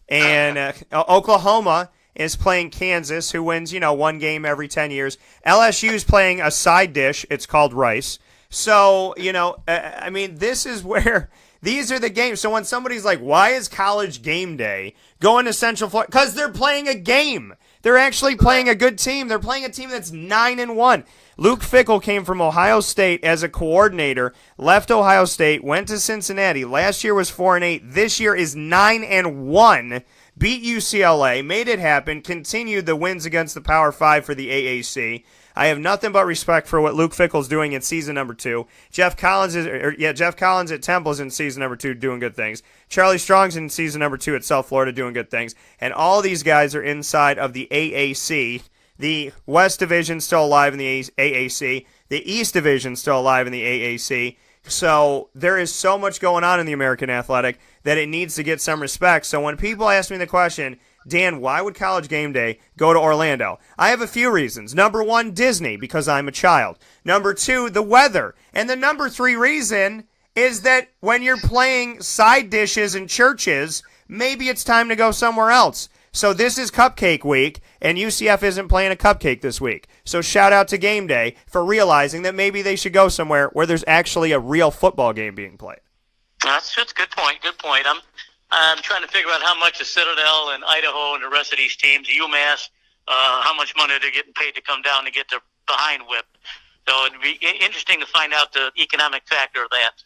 And Oklahoma is playing Kansas, who wins, one game every 10 years. LSU's playing a side dish. It's called rice. So, this is where these are the games. So when somebody's like, why is College Game Day going to Central Florida? Because they're playing a game. They're actually playing a good team. They're playing a team that's 9-1. Luke Fickell came from Ohio State as a coordinator, left Ohio State, went to Cincinnati. Last year was 4-8. This year is 9-1. Beat UCLA, made it happen, continued the wins against the Power 5 for the AAC. I have nothing but respect for what Luke Fickell's doing in season number 2. Jeff Collins at Temple's in season number 2 doing good things. Charlie Strong's in season number 2 at South Florida doing good things. And all these guys are inside of the AAC. The West Division still alive in the AAC. The East Division still alive in the AAC. So there is so much going on in the American Athletic that it needs to get some respect. So when people ask me the question, Dan, why would College Game Day go to Orlando? I have a few reasons. Number 1, Disney, because I'm a child. Number 2, the weather. And the number 3 reason is that when you're playing side dishes in churches, maybe it's time to go somewhere else. So this is Cupcake Week, and UCF isn't playing a cupcake this week. So shout out to Game Day for realizing that maybe they should go somewhere where there's actually a real football game being played. That's a good point. Good point. I'm trying to figure out how much the Citadel and Idaho and the rest of these teams, UMass, how much money they're getting paid to come down to get their behind whipped. So it'd be interesting to find out the economic factor of that.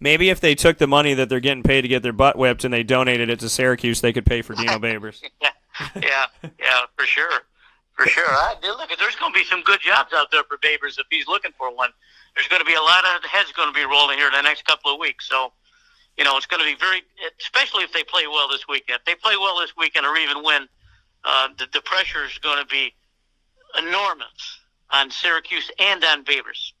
Maybe if they took the money that they're getting paid to get their butt whipped and they donated it to Syracuse, they could pay for Dino Babers. yeah, for sure. Look, there's going to be some good jobs out there for Babers if he's looking for one. There's going to be a lot of heads going to be rolling here in the next couple of weeks. So, it's going to be especially if they play well this weekend. If they play well this weekend or even win, the pressure is going to be enormous on Syracuse and on Babers.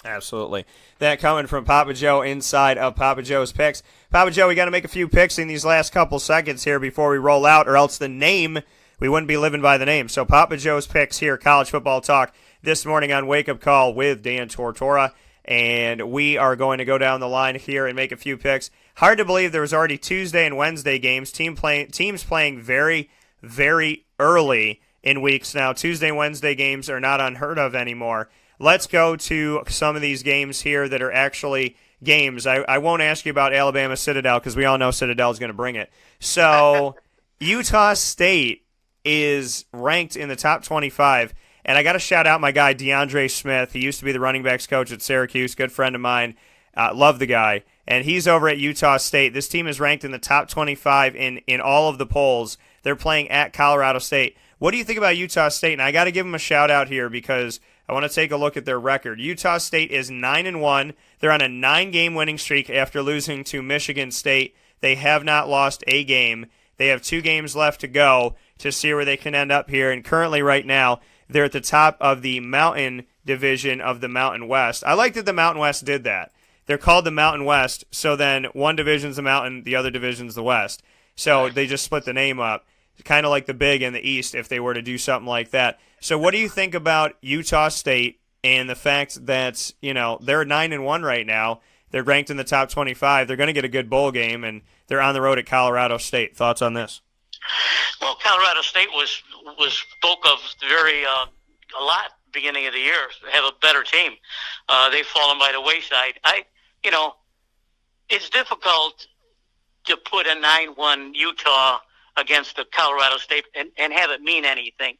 Absolutely. That coming from Papa Joe inside of Papa Joe's Picks. Papa Joe, we got to make a few picks in these last couple seconds here before we roll out, or else we wouldn't be living by the name. So Papa Joe's Picks here, College Football Talk, this morning on Wake Up Call with Dan Tortora. And we are going to go down the line here and make a few picks. Hard to believe there was already Tuesday and Wednesday games. Teams playing very, very early in weeks now. Tuesday and Wednesday games are not unheard of anymore. Let's go to some of these games here that are actually games. I won't ask you about Alabama Citadel because we all know Citadel is going to bring it. So Utah State is ranked in the top 25. And I got to shout out my guy, DeAndre Smith. He used to be the running backs coach at Syracuse, good friend of mine. Love the guy. And he's over at Utah State. This team is ranked in the top 25 in all of the polls. They're playing at Colorado State. What do you think about Utah State? And I got to give them a shout out here because I want to take a look at their record. Utah State is 9-1. They're on a 9-game winning streak after losing to Michigan State. They have not lost a game. They have 2 games left to go to see where they can end up here. And currently right now, they're at the top of the Mountain Division of the Mountain West. I like that the Mountain West did that. They're called the Mountain West, so then one division's the Mountain, the other division's the West. So they just split the name up. kind of like the big in the East if they were to do something like that. So what do you think about Utah State and the fact that, they're 9-1 right now? They're ranked in the top 25. They're going to get a good bowl game, and they're on the road at Colorado State. Thoughts on this? Well, Colorado State was spoke of a lot beginning of the year. Have a better team. They've fallen by the wayside. It's difficult to put a 9-1 Utah against the Colorado State and have it mean anything.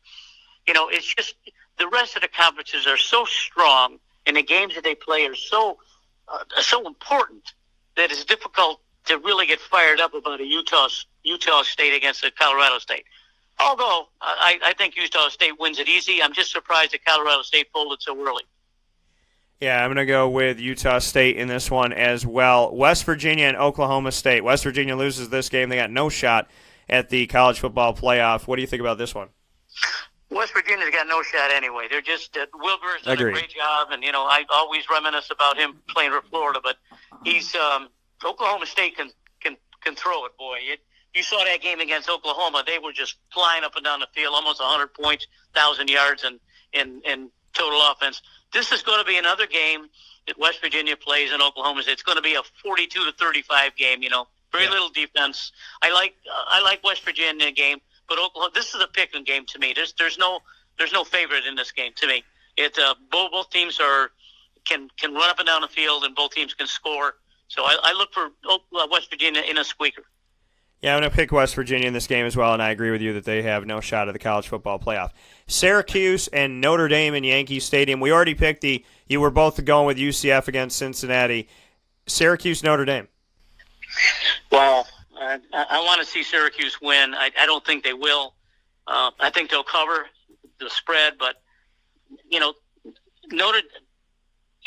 It's just the rest of the conferences are so strong, and the games that they play are so important that it's difficult to really get fired up about a Utah State against the Colorado State. Although I think Utah State wins it easy, I'm just surprised that Colorado State folded so early. Yeah, I'm going to go with Utah State in this one as well. West Virginia and Oklahoma State. West Virginia loses this game. They got no shot at the college football playoff. What do you think about this one? West Virginia's got no shot anyway. They're just Wilbur's done a great job, and I always reminisce about him playing for Florida, but he's Oklahoma State can throw it, boy. You saw that game against Oklahoma. They were just flying up and down the field, almost 100 points, 1,000 yards in total offense. This is going to be another game that West Virginia plays in Oklahoma. It's going to be a 42-35 game. Very little defense. I like West Virginia game, but Oklahoma. This is a pick-em game to me. There's no favorite in this game to me. Both teams can run up and down the field, and both teams can score. So I look for West Virginia in a squeaker. Yeah, I'm going to pick West Virginia in this game as well, and I agree with you that they have no shot at the college football playoff. Syracuse and Notre Dame in Yankee Stadium. We already picked you were both going with UCF against Cincinnati. Syracuse, Notre Dame. Well, I want to see Syracuse win. I don't think they will. I think they'll cover the spread, but,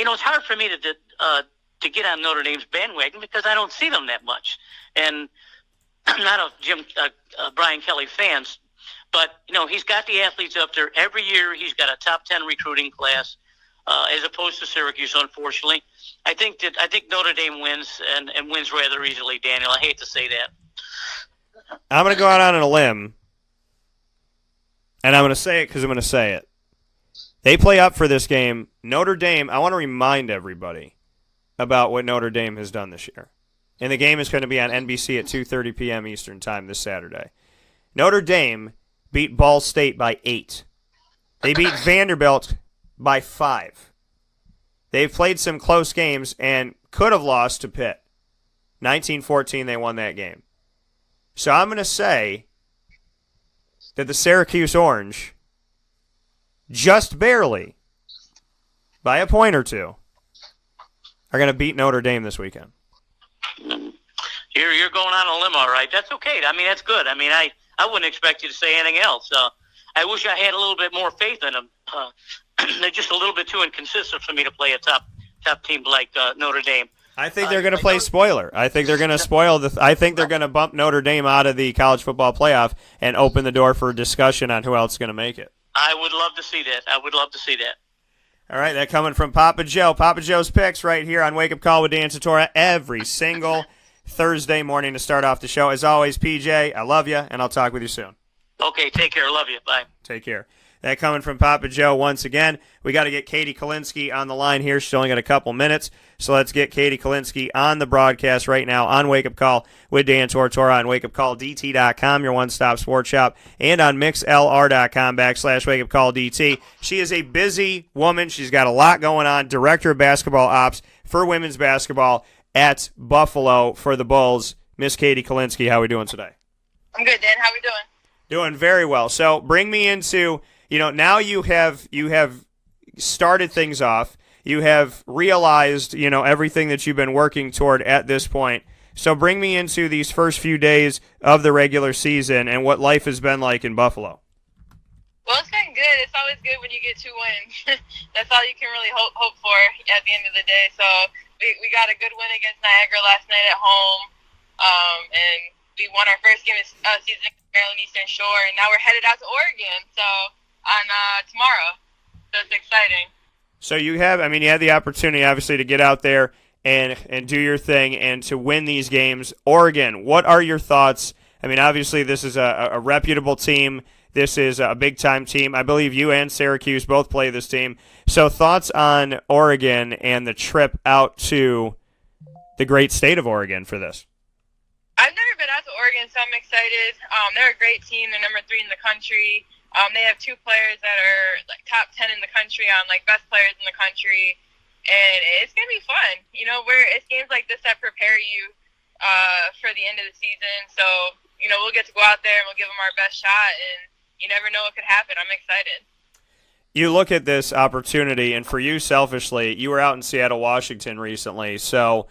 it's hard for me to get on Notre Dame's bandwagon because I don't see them that much. And I'm not a Brian Kelly fan, but he's got the athletes up there every year. He's got a top 10 recruiting class, as opposed to Syracuse. Unfortunately, I think Notre Dame wins and wins rather easily. Daniel, I hate to say that. I'm going to go out on a limb, and I'm going to say it because I'm going to say it. They play up for this game. Notre Dame. I want to remind everybody about what Notre Dame has done this year. And the game is going to be on NBC at 2:30 p.m. Eastern Time this Saturday. Notre Dame beat Ball State by 8. They beat Vanderbilt by 5. They've played some close games and could have lost to Pitt. 19-14, they won that game. So I'm going to say that the Syracuse Orange, just barely, by a point or two, are going to beat Notre Dame this weekend. You're going on a limb, all right. That's okay. I mean, that's good. I mean, I wouldn't expect you to say anything else. I wish I had a little bit more faith in them. They're just a little bit too inconsistent for me to play a top team like Notre Dame. I think they're going to play spoiler. I think they're going to spoil I think they're going to bump Notre Dame out of the college football playoff and open the door for discussion on who else is going to make it. I would love to see that. All right, that coming from Papa Joe. Papa Joe's picks right here on Wake Up Call with Dan Tortora every single Thursday morning to start off the show. As always, PJ, I love you, and I'll talk with you soon. Okay, take care. Love you. Bye. Take care. That coming from Papa Joe once again. We got to get Katie Kolinski on the line here. She's only got a couple minutes, so let's get Katie Kolinski on the broadcast right now on Wake Up Call with Dan Tortora on WakeUpCallDT.com, your one-stop sports shop, and on MixLR.com/WakeUpCallDT. She is a busy woman. She's got a lot going on. Director of Basketball Ops for women's basketball at Buffalo for the Bulls. Miss Katie Kolinski, how are we doing today? I'm good, Dan. How are we doing? Doing very well. So bring me into, now you have started things off. You have realized, everything that you've been working toward at this point. So bring me into these first few days of the regular season and what life has been like in Buffalo. Well, it's been good. It's always good when you get 2 wins. That's all you can really hope for at the end of the day. So we got a good win against Niagara last night at home, and we won our first game of season against Maryland Eastern Shore, and now we're headed out to Oregon on tomorrow. So it's exciting. So you had the opportunity, obviously, to get out there and do your thing and to win these games. Oregon, what are your thoughts I mean, obviously this is a reputable team. This is a big-time team. I believe you and Syracuse both play this team. So thoughts on Oregon and the trip out to the great state of Oregon for this? I've never been out to Oregon, so I'm excited. They're a great team. They're number 3 in the country. They have 2 players that are like top 10 in the country on like best players in the country, and it's gonna be fun. You know, it's games like this that prepare you for the end of the season. So you know, we'll get to go out there and we'll give them our best shot, and you never know what could happen. I'm excited. You look at this opportunity, and for you selfishly, you were out in Seattle, Washington recently. So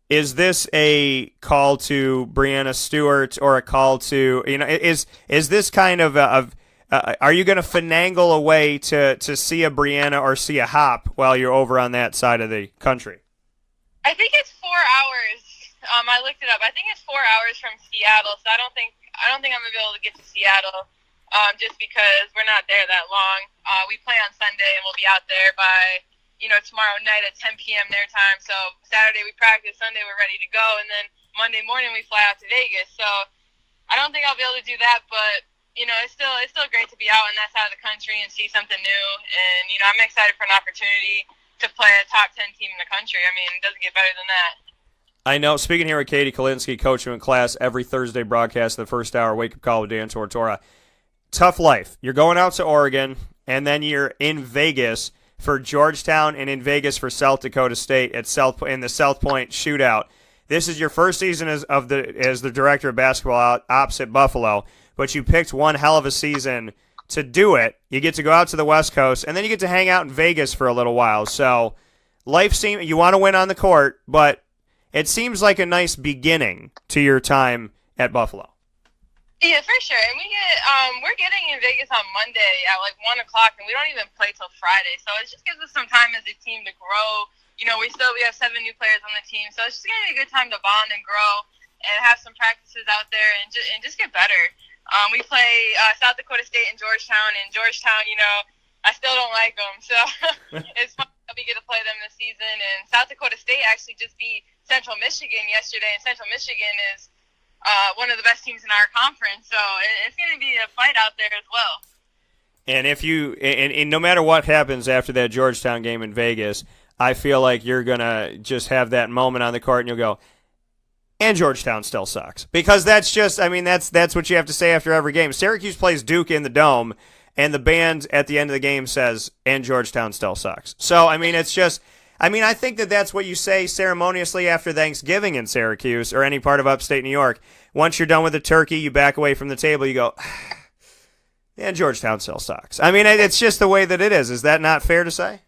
is this a call to Breanna Stewart or a call to, you know, is this kind of are you going to finagle a way to see a Breanna or see a Hop while you're over on that side of the country? I think it's 4 hours. I looked it up. I think it's 4 hours from Seattle, so I don't think I'm gonna be able to get to Seattle, just because we're not there that long. We play on Sunday, and we'll be out there by, you know, tomorrow night at 10 p.m. their time. So Saturday we practice, Sunday we're ready to go, and then Monday morning we fly out to Vegas. So I don't think I'll be able to do that, but you know, it's still great to be out on that side of the country and see something new. And you know, I'm excited for an opportunity to play a top 10 team in the country. I mean, it doesn't get better than that. I know. Speaking here with Katie Kolinski, coaching in class every Thursday broadcast, the first hour, Wake Up Call with Dan Tortora. Tough life. You're going out to Oregon, and then you're in Vegas for Georgetown and in Vegas for South Dakota State in the South Point shootout. This is your first season as the director of basketball ops at Buffalo, but you picked one hell of a season to do it. You get to go out to the West Coast, and then you get to hang out in Vegas for a little while. So you want to win on the court, but it seems like a nice beginning to your time at Buffalo. Yeah, for sure. And we're getting in Vegas on Monday at like 1 o'clock, and we don't even play till Friday. So it just gives us some time as a team to grow. You know, we have 7 new players on the team, so it's just gonna be a good time to bond and grow and have some practices out there and just get better. We play South Dakota State and Georgetown. And Georgetown, you know, I still don't like them, so it's fun that we get to play them this season. And South Dakota State actually just beat Central Michigan yesterday, and Central Michigan is one of the best teams in our conference, so it's going to be a fight out there as well. And if you and no matter what happens after that Georgetown game in Vegas, I feel like you're going to just have that moment on the court and you'll go, and Georgetown still sucks. Because that's just, I mean, that's what you have to say after every game. Syracuse plays Duke in the Dome, and the band at the end of the game says, and Georgetown still sucks. So, I mean, it's just, I mean, I think that's what you say ceremoniously after Thanksgiving in Syracuse or any part of upstate New York. Once you're done with the turkey, you back away from the table, you go, and Georgetown still sucks. I mean, it's just the way that it is. Is that not fair to say?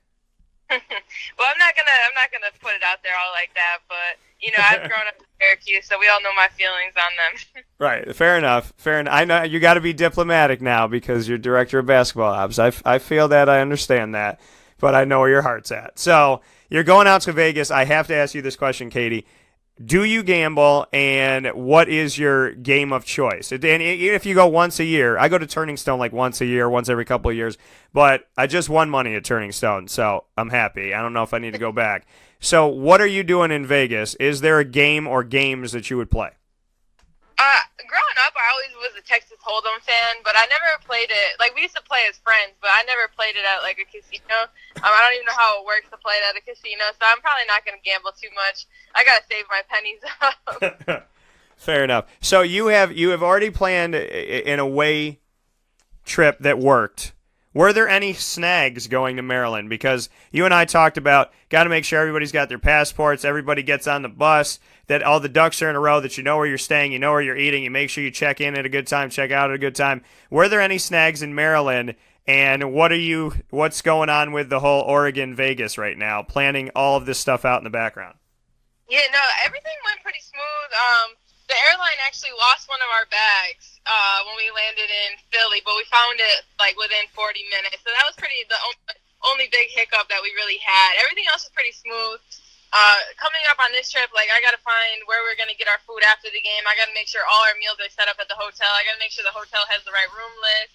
Well, I'm not gonna put it out there all like that, but you know, I've grown up in Syracuse, so we all know my feelings on them. Right, fair enough. I know you got to be diplomatic now because you're director of basketball ops. I feel that, I understand that, but I know where your heart's at. So you're going out to Vegas. I have to ask you this question, Katie. Do you gamble, and what is your game of choice? And if you go once a year, I go to Turning Stone like once a year, once every couple of years, but I just won money at Turning Stone, so I'm happy. I don't know if I need to go back. So what are you doing in Vegas? Is there a game or games that you would play? Growing up, I always was a Texas Hold'em fan, but I never played it. Like, we used to play as friends, but I never played it at, like, a casino. I don't even know how it works to play it at a casino, so I'm probably not going to gamble too much. I got to save my pennies up. Fair enough. So you have already planned an away trip that worked. Were there any snags going to Maryland? Because you and I talked about got to make sure everybody's got their passports, everybody gets on the bus, that all the ducks are in a row, that you know where you're staying, you know where you're eating, you make sure you check in at a good time, check out at a good time. Were there any snags in Maryland? And what's going on with the whole Oregon-Vegas right now, planning all of this stuff out in the background? Yeah, no, everything went pretty smooth. The airline actually lost one of our bags when we landed in Philly, but we found it like within 40 minutes. So that was the only big hiccup that we really had. Everything else was pretty smooth. Coming up on this trip, like, I got to find where we're going to get our food after the game. I got to make sure all our meals are set up at the hotel. I got to make sure the hotel has the right room list.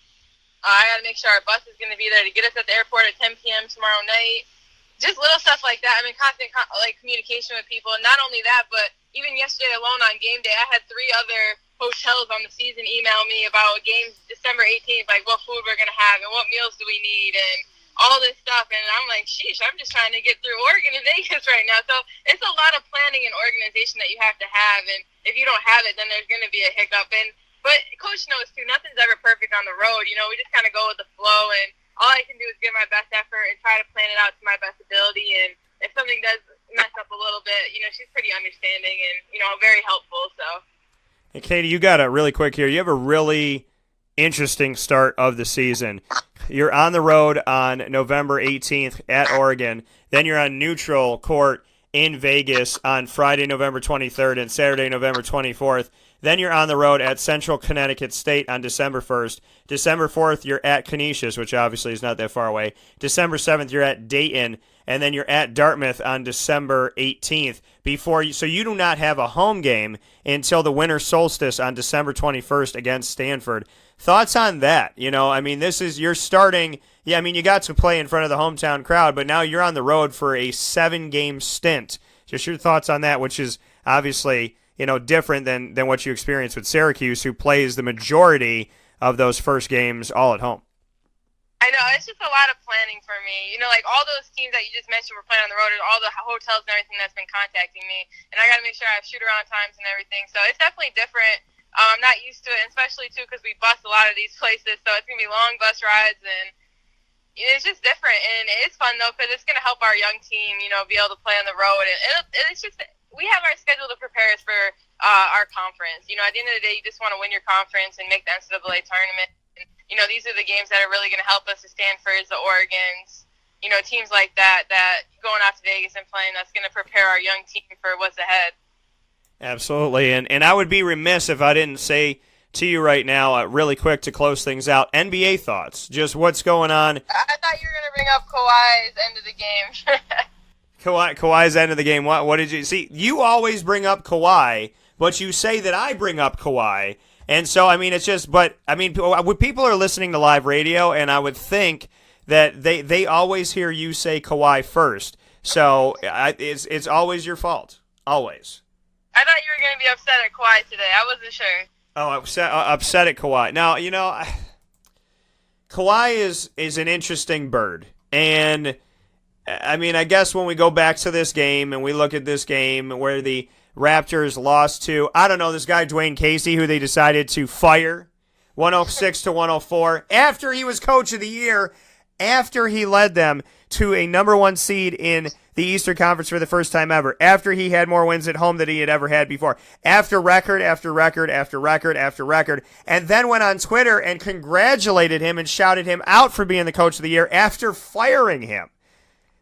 I got to make sure our bus is going to be there to get us at the airport at 10 p.m. tomorrow night. Just little stuff like that. I mean, constant communication with people. And not only that, but even yesterday alone on game day, I had 3 other hotels on the season email me about games December 18th, like what food we're going to have and what meals do we need and all this stuff. And I'm like, sheesh, I'm just trying to get through Oregon and Vegas right now. So it's a lot of planning and organization that you have to have. And if you don't have it, then there's going to be a hiccup. But Coach knows, too, nothing's ever perfect on the road. You know, we just kind of go with the flow. And all I can do is give my best effort and try to plan it out to my best ability. And if something does mess up a little bit, you know, she's pretty understanding and, you know, very helpful. So. And Katie, you got it really quick here. You have a really interesting start of the season. You're on the road on November 18th at Oregon. Then you're on neutral court in Vegas on Friday, November 23rd and Saturday, November 24th. Then you're on the road at Central Connecticut State on December 1st. December 4th, you're at Canisius, which obviously is not that far away. December 7th, you're at Dayton. And then you're at Dartmouth on December 18th. So you do not have a home game until the winter solstice on December 21st against Stanford. Thoughts on that? You know, I mean, you're starting. Yeah, I mean, you got to play in front of the hometown crowd, but now you're on the road for a 7-game stint. Just your thoughts on that, which is obviously, you know, different than what you experienced with Syracuse, who plays the majority of those first games all at home. I know, it's just a lot of planning for me. You know, like all those teams that you just mentioned were playing on the road, and all the hotels and everything that's been contacting me, and I got to make sure I have shoot-around times and everything. So it's definitely different. I'm not used to it, especially, too, because we bus a lot of these places, so it's going to be long bus rides, and it's just different. And it's fun, though, because it's going to help our young team, you know, be able to play on the road. And it's just, we have our schedule to prepare us for our conference. You know, at the end of the day, you just want to win your conference and make the NCAA tournament. You know, these are the games that are really going to help us, the Stanfords, the Oregons, you know, teams like that going out to Vegas and playing, that's going to prepare our young team for what's ahead. Absolutely. And I would be remiss if I didn't say to you right now, really quick to close things out, NBA thoughts, just what's going on. I thought you were going to bring up Kawhi's end of the game. Kawhi's end of the game. What did you see? You always bring up Kawhi, but you say that I bring up Kawhi. And so, I mean, it's just, but, I mean, people are listening to live radio, and I would think that they always hear you say Kawhi first. So, it's always your fault. Always. I thought you were going to be upset at Kawhi today. I wasn't sure. Oh, upset at Kawhi. Now, you know, Kawhi is an interesting bird. And, I mean, I guess when we go back to this game, and we look at this game where the Raptors lost to, I don't know, this guy Dwayne Casey, who they decided to fire, 106-104, after he was Coach of the Year, after he led them to a number 1 seed in the Eastern Conference for the first time ever, after he had more wins at home than he had ever had before, after record after record after record after record, and then went on Twitter and congratulated him and shouted him out for being the Coach of the Year after firing him.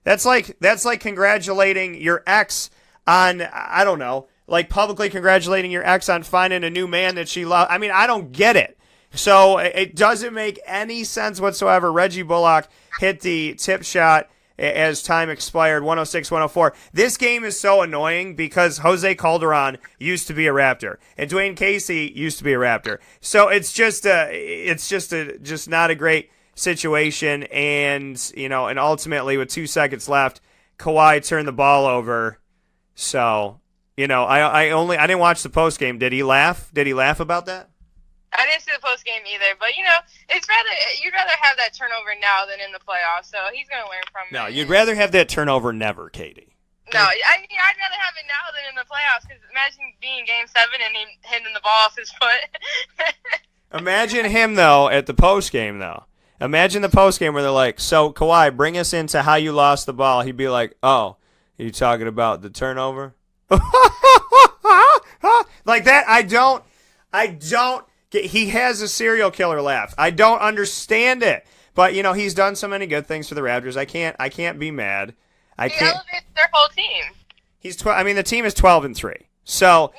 That's like congratulating your ex on, I don't know, like publicly congratulating your ex on finding a new man that she loves. I mean, I don't get it. So it doesn't make any sense whatsoever. Reggie Bullock hit the tip shot as time expired, 106-104. This game is so annoying because Jose Calderon used to be a Raptor and Dwayne Casey used to be a Raptor. So it's just not a great situation. And, you know, and ultimately with 2 seconds left, Kawhi turned the ball over. So, you know, I didn't watch the post game. Did he laugh? Did he laugh about that? I didn't see the post game either, but you know, you'd rather have that turnover now than in the playoffs. So he's gonna learn from it. No, you'd rather have that turnover never, Katie. No, I'd rather have it now than in the playoffs. Because imagine being Game 7 and him hitting the ball off his foot. Imagine him though at the post game though. Imagine the post game where they're like, "So Kawhi, bring us into how you lost the ball." He'd be like, "Oh, are you talking about the turnover?" Like that. I don't. He has a serial killer laugh. I don't understand it. But, you know, he's done so many good things for the Raptors. I can't be mad. He elevated their whole team. The team is 12-3. So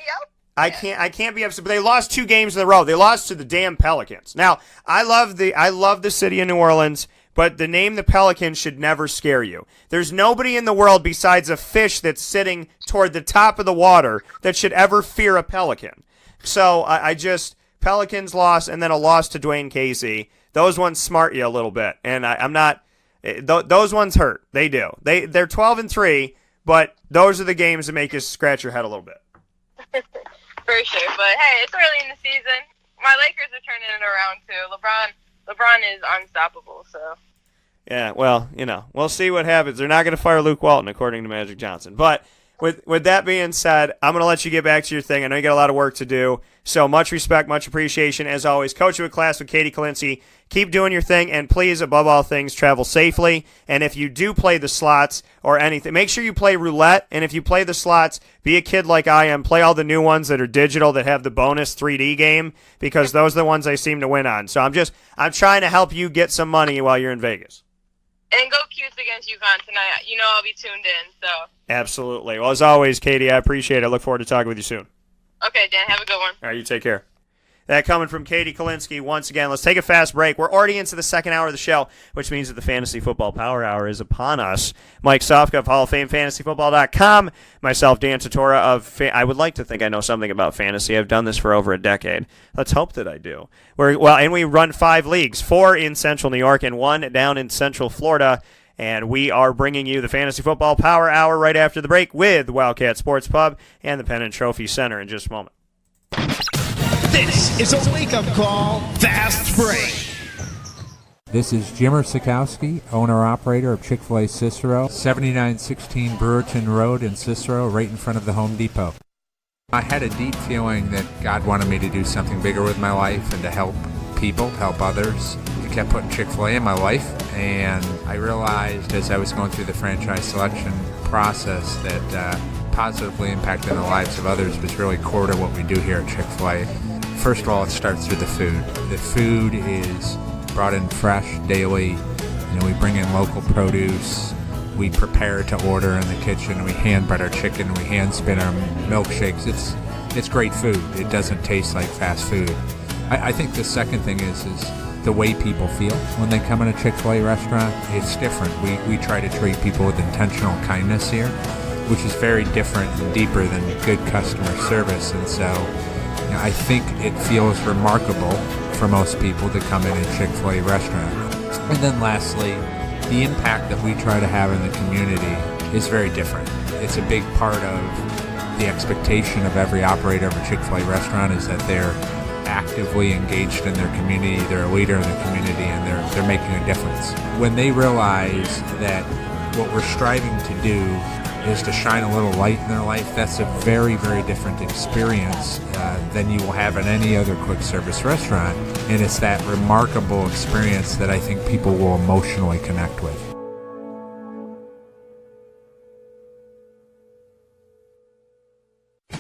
I can't be upset. But they lost 2 games in a row. They lost to the damn Pelicans. Now, I love the city of New Orleans, but the name the Pelicans should never scare you. There's nobody in the world besides a fish that's sitting toward the top of the water that should ever fear a pelican. So Pelicans lost, and then a loss to Dwayne Casey. Those ones smart you a little bit, and I'm not. Those ones hurt. They do. They're 12-3, but those are the games that make you scratch your head a little bit. But For sure. But, hey, it's early in the season. My Lakers are turning it around, too. LeBron is unstoppable, so. Yeah, well, we'll see what happens. They're not going to fire Luke Walton, according to Magic Johnson. But with that being said, I'm going to let you get back to your thing. I know you got a lot of work to do. So much respect, much appreciation. As always, Coach with Class with Katie Kolinski. Keep doing your thing, and please, above all things, travel safely. And if you do play the slots or anything, make sure you play roulette. And if you play the slots, be a kid like I am. Play all the new ones that are digital that have the bonus 3D game, because those are the ones I seem to win on. So I'm trying to help you get some money while you're in Vegas. And go Cutes against UConn tonight. I'll be tuned in. So. Absolutely. Well, as always, Katie, I appreciate it. I look forward to talking with you soon. Okay, Dan. Have a good one. All right, you take care. That coming from Katie Kolinski. Once again, let's take a fast break. We're already into the second hour of the show, which means that the Fantasy Football Power Hour is upon us. Mike Sofka of Hall of Fame FantasyFootball.com. Myself, Dan Tortora of I would like to think I know something about fantasy. I've done this for over a decade. Let's hope that I do. And we run 5 leagues, 4 in Central New York and 1 down in Central Florida. And we are bringing you the Fantasy Football Power Hour right after the break with Wildcat Sports Pub and the Penn and Trophy Center in just a moment. This is a wake-up call, fast break. This is Jimmer Sikowski, owner-operator of Chick-fil-A Cicero, 7916 Brewerton Road in Cicero, right in front of the Home Depot. I had a deep feeling that God wanted me to do something bigger with my life and to help people, help others. He kept putting Chick-fil-A in my life, and I realized as I was going through the franchise selection process that positively impacting the lives of others was really core to what we do here at Chick-fil-A. First of all, it starts with the food. The food is brought in fresh daily. We bring in local produce. We prepare to order in the kitchen. We hand bread our chicken. We hand spin our milkshakes. It's great food. It doesn't taste like fast food. I think the second thing is the way people feel when they come in a Chick-fil-A restaurant. It's different. We try to treat people with intentional kindness here, which is very different and deeper than good customer service. And so I think it feels remarkable for most people to come in a Chick-fil-A restaurant. And then lastly, the impact that we try to have in the community is very different. It's a big part of the expectation of every operator of a Chick-fil-A restaurant is that they're actively engaged in their community, they're a leader in the community, and they're making a difference. When they realize that what we're striving to do is to shine a little light in their life, that's a very, very different experience than you will have in any other quick service restaurant. And it's that remarkable experience that I think people will emotionally connect with.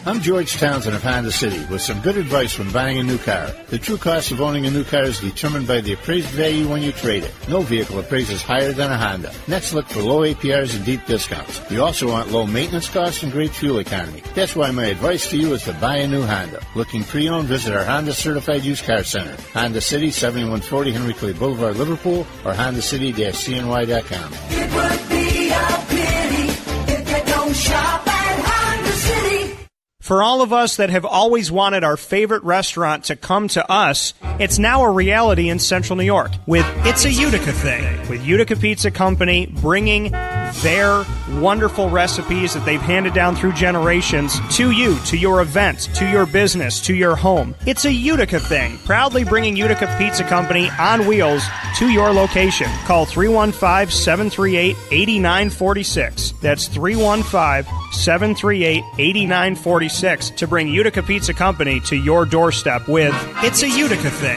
I'm George Townsend of Honda City with some good advice when buying a new car. The true cost of owning a new car is determined by the appraised value when you trade it. No vehicle appraises higher than a Honda. Next, look for low APRs and deep discounts. You also want low maintenance costs and great fuel economy. That's why my advice to you is to buy a new Honda. Looking pre-owned, visit our Honda Certified Used Car Center. Honda City, 7140 Henry Clay Boulevard, Liverpool, or HondaCity-CNY.com. It would be a pity if you don't shop at Honda City. For all of us that have always wanted our favorite restaurant to come to us, it's now a reality in Central New York with It's a Utica Thing, with Utica Pizza Company bringing their wonderful recipes that they've handed down through generations to you, to your event, to your business, to your home. It's a Utica Thing, proudly bringing Utica Pizza Company on wheels to your location. Call 315-738-8946. That's 315-738-8946 to bring Utica Pizza Company to your doorstep with It's a Utica Thing.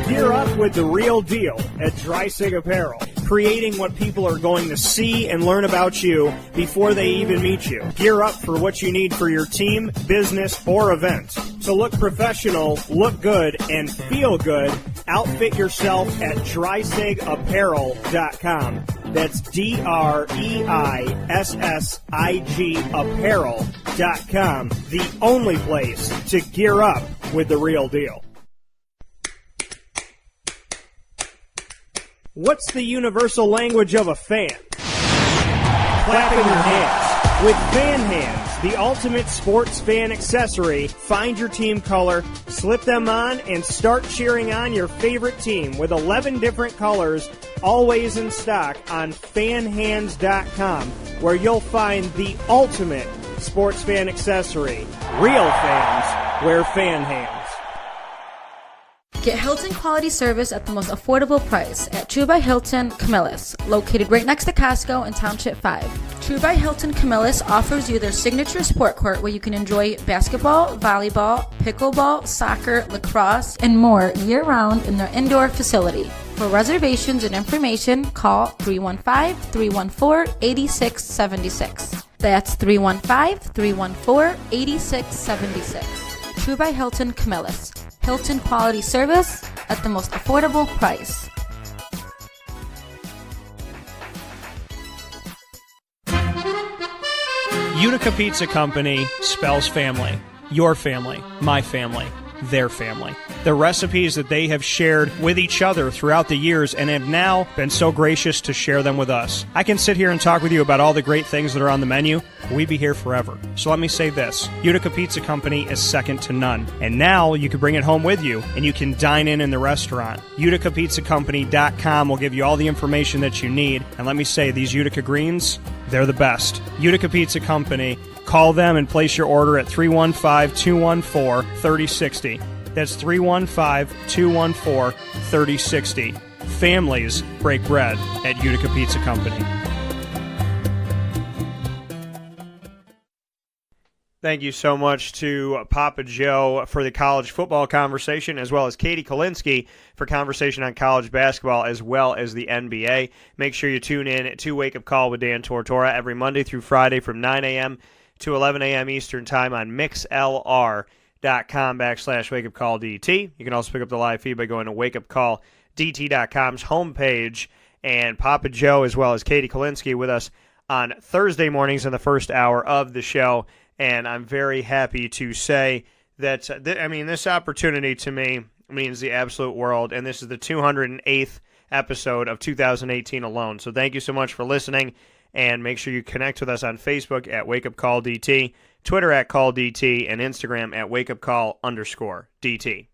Gear up with the real deal at Dry Sig Apparel, creating what people are going to see and learn about you before they even meet you. Gear up for what you need for your team, business, or event. So look professional, look good, and feel good. Outfit yourself at DrySigApparel.com. That's DREISSIG Apparel.com. The only place to gear up with the real deal. What's the universal language of a fan? Clapping your hands. With Fan Hands, the ultimate sports fan accessory, find your team color, slip them on, and start cheering on your favorite team with 11 different colors, always in stock on fanhands.com, where you'll find the ultimate Sports fan accessory. Real fans wear fan hands. Get Hilton quality service at the most affordable price at True by Hilton Camillus, located right next to Costco in Township 5. True by Hilton Camillus offers you their signature sport court where you can enjoy basketball, volleyball, pickleball, soccer, lacrosse, and more year-round in their indoor facility. For reservations and information, call 315-314-8676. That's 315-314-8676. True by Hilton Camillus. Hilton quality service at the most affordable price. Utica Pizza Company spells family. Your family, my family, their family. The recipes that they have shared with each other throughout the years and have now been so gracious to share them with us. I can sit here and talk with you about all the great things that are on the menu, but we'd be here forever. So let me say this. Utica Pizza Company is second to none. And now you can bring it home with you and you can dine in the restaurant. UticaPizzaCompany.com will give you all the information that you need. And let me say, these Utica greens, they're the best. Utica Pizza Company. Call them and place your order at 315-214-3060. That's 315-214-3060. Families break bread at Utica Pizza Company. Thank you so much to Papa Joe for the college football conversation, as well as Katie Kolinski for conversation on college basketball, as well as the NBA. Make sure you tune in to Wake Up Call with Dan Tortora every Monday through Friday from 9 a.m. to 11 a.m. Eastern Time on mixlr.com/wakeupcalldt. You can also pick up the live feed by going to wakeupcalldt.com's homepage. And Papa Joe, as well as Katie Kolinski, with us on Thursday mornings in the first hour of the show. And I'm very happy to say that, this opportunity to me means the absolute world. And this is the 208th episode of 2018 alone. So thank you so much for listening. And make sure you connect with us on Facebook at WakeUpCallDT, Twitter at CallDT, and Instagram at WakeUpCall_DT.